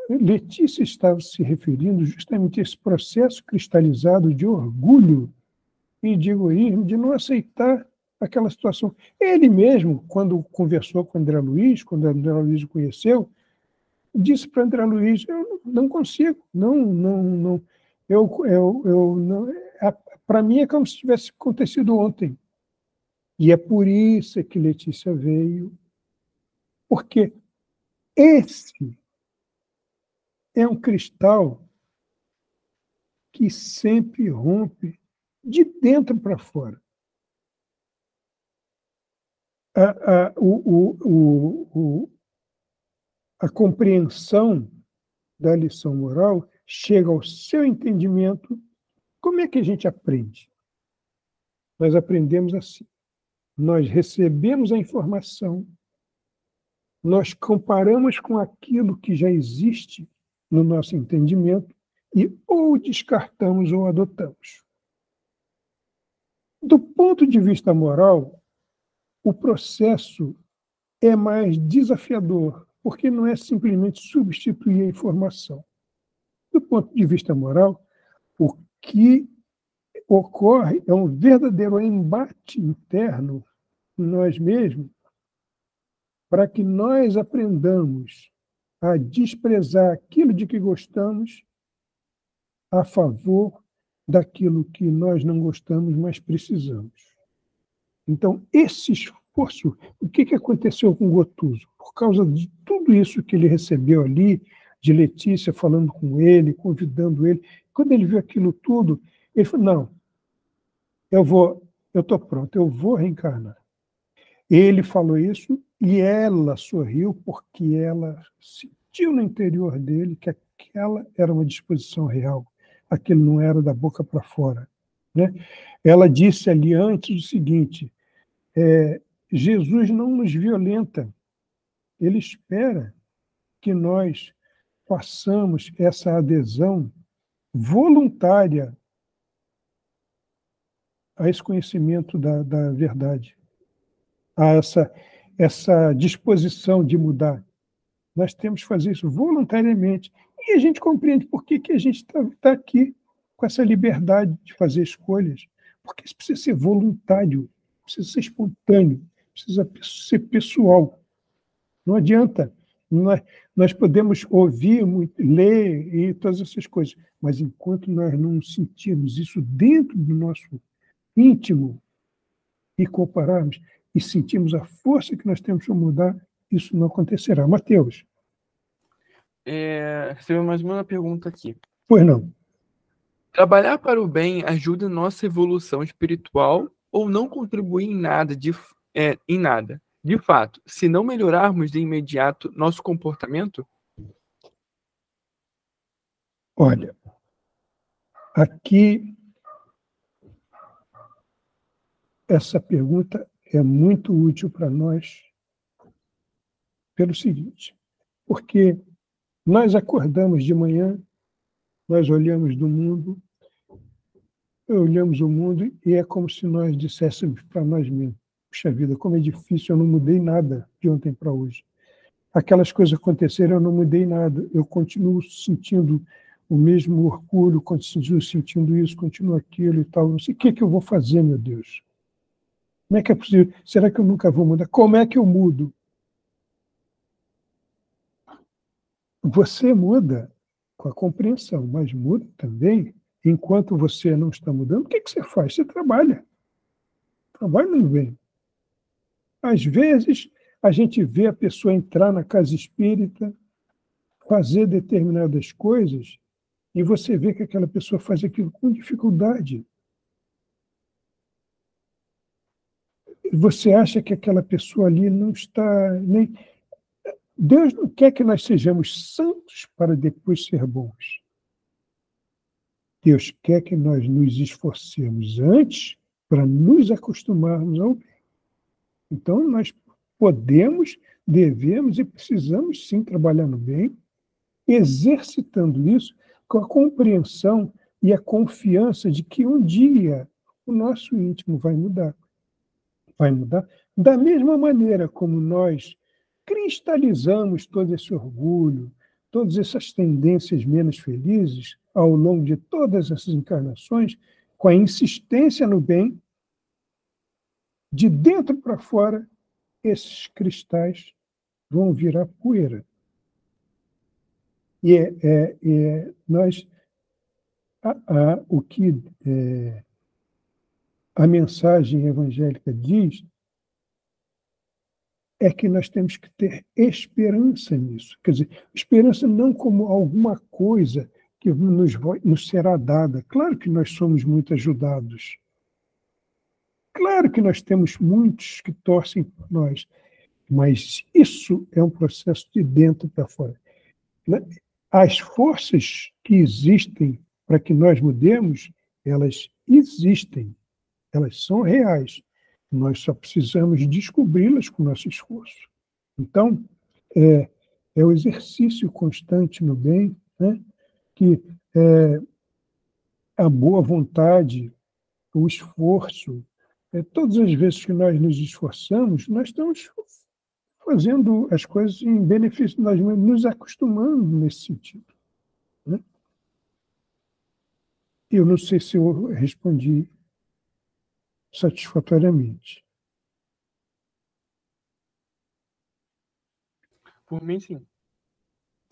Letícia estava se referindo justamente a esse processo cristalizado de orgulho e de egoísmo, de não aceitar aquela situação. Ele mesmo, quando conversou com André Luiz, quando André Luiz o conheceu, disse para André Luiz: eu não consigo, não, para mim é como se tivesse acontecido ontem. E é por isso que Letícia veio, porque esse é um cristal que sempre rompe de dentro para fora. A compreensão da lição moral chega ao seu entendimento. Como é que a gente aprende? Nós aprendemos assim. Nós recebemos a informação, nós comparamos com aquilo que já existe no nosso entendimento e ou descartamos ou adotamos. Do ponto de vista moral, o processo é mais desafiador, porque não é simplesmente substituir a informação. Do ponto de vista moral, o que ocorre é um verdadeiro embate interno em nós mesmos para que nós aprendamos a desprezar aquilo de que gostamos a favor daquilo que nós não gostamos, mas precisamos. Então, esse esforço, o que aconteceu com Gotuso? Por causa de tudo isso que ele recebeu ali, de Letícia falando com ele, convidando ele, Quando ele viu aquilo tudo, ele falou, não, eu estou pronto, eu vou reencarnar. Ele falou isso e ela sorriu porque ela sentiu no interior dele que aquela era uma disposição real. Aquilo não era da boca para fora, né? Ela disse ali antes o seguinte, Jesus não nos violenta, ele espera que nós façamos essa adesão voluntária a esse conhecimento da verdade, a essa disposição de mudar. Nós temos que fazer isso voluntariamente. E a gente compreende por que a gente está aqui com essa liberdade de fazer escolhas. Porque isso precisa ser voluntário, precisa ser espontâneo, precisa ser pessoal. Não adianta. Nós podemos ouvir, ler e todas essas coisas, mas enquanto nós não sentirmos isso dentro do nosso íntimo e compararmos e sentirmos a força que nós temos para mudar, isso não acontecerá. Mateus. Recebeu mais uma pergunta aqui. Pois não. Trabalhar para o bem ajuda nossa evolução espiritual ou não contribui em nada, em nada? De fato, se não melhorarmos de imediato nosso comportamento? Olha, aqui essa pergunta é muito útil para nós pelo seguinte, porque nós acordamos de manhã, nós olhamos o mundo e é como se nós disséssemos para nós mesmos, puxa vida, como é difícil, eu não mudei nada de ontem para hoje. Aquelas coisas aconteceram, eu não mudei nada, eu continuo sentindo o mesmo orgulho, continuo sentindo isso, continuo aquilo e tal, não sei o que eu vou fazer, meu Deus. Como é que é possível? Será que eu nunca vou mudar? Como é que eu mudo? Você muda com a compreensão, mas muda também, enquanto você não está mudando, o que você faz? Você trabalha. Trabalha no bem. Às vezes, a gente vê a pessoa entrar na casa espírita, fazer determinadas coisas, e você vê que aquela pessoa faz aquilo com dificuldade. Você acha que aquela pessoa ali não está nem... Deus não quer que nós sejamos santos para depois ser bons. Deus quer que nós nos esforcemos antes para nos acostumarmos ao bem. Então, nós podemos, devemos e precisamos sim trabalhar no bem, exercitando isso com a compreensão e a confiança de que um dia o nosso íntimo vai mudar. Vai mudar da mesma maneira como nós cristalizamos todo esse orgulho, todas essas tendências menos felizes ao longo de todas essas encarnações, com a insistência no bem, de dentro para fora, esses cristais vão virar poeira. Nós, o que a mensagem evangélica diz é que nós temos que ter esperança nisso. Quer dizer, esperança não como alguma coisa que nos será dada. Claro que nós somos muito ajudados. Claro que nós temos muitos que torcem por nós. Mas isso é um processo de dentro para fora. As forças que existem para que nós mudemos, elas existem. Elas são reais. Nós só precisamos descobri-las com o nosso esforço. Então, é o exercício constante no bem, né, que a boa vontade, o esforço, todas as vezes que nós nos esforçamos, nós estamos fazendo as coisas em benefício de nós mesmos, nos acostumando nesse sentido. Né? Eu não sei se eu respondi satisfatoriamente. Por mim, sim.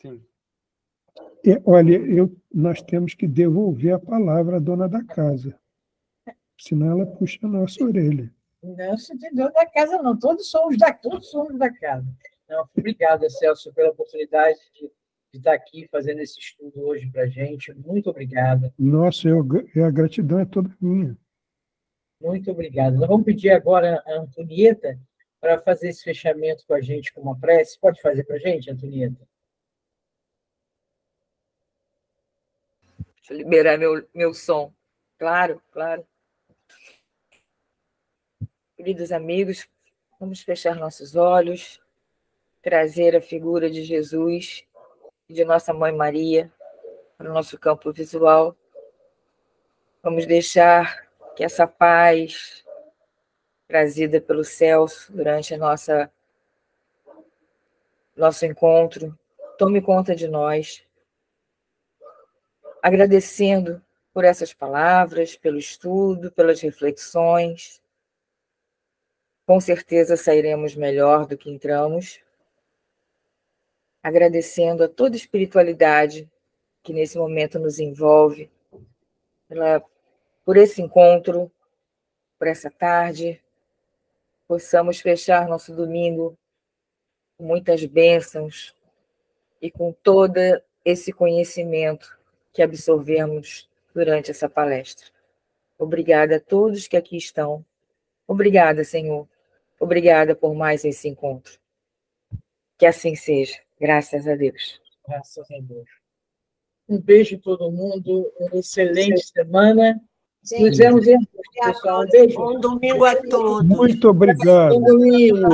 Sim. Olha, nós temos que devolver a palavra à dona da casa, senão ela puxa a nossa orelha. Não se tem dona da casa, não. Todos somos da casa. Não, obrigado, Celso, pela oportunidade de de estar aqui fazendo esse estudo hoje para a gente. Muito obrigada. Nossa, a gratidão é toda minha. Muito obrigado. Nós vamos pedir agora a Antonieta para fazer esse fechamento com a gente com uma prece. Pode fazer para a gente, Antonieta? Deixa eu liberar meu som. Claro, claro. Queridos amigos, vamos fechar nossos olhos, trazer a figura de Jesus e de nossa Mãe Maria para o nosso campo visual. Vamos deixar que essa paz trazida pelo Celso durante nosso encontro tome conta de nós, agradecendo por essas palavras, pelo estudo, pelas reflexões. Com certeza sairemos melhor do que entramos, agradecendo a toda a espiritualidade que nesse momento nos envolve, por esse encontro, por essa tarde, possamos fechar nosso domingo com muitas bênçãos e com todo esse conhecimento que absorvemos durante essa palestra. Obrigada a todos que aqui estão. Obrigada, Senhor. Obrigada por mais esse encontro. Que assim seja. Graças a Deus. Graças a Deus. Um beijo a todo mundo. Uma excelente semana. Nos vemos em pessoal. Um beijo. Bom domingo a todos. Muito obrigado. Bom domingo.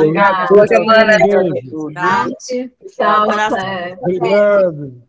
Boa semana a Beijo. todos. Tati. Tchau, Abraço. Cé. Obrigado.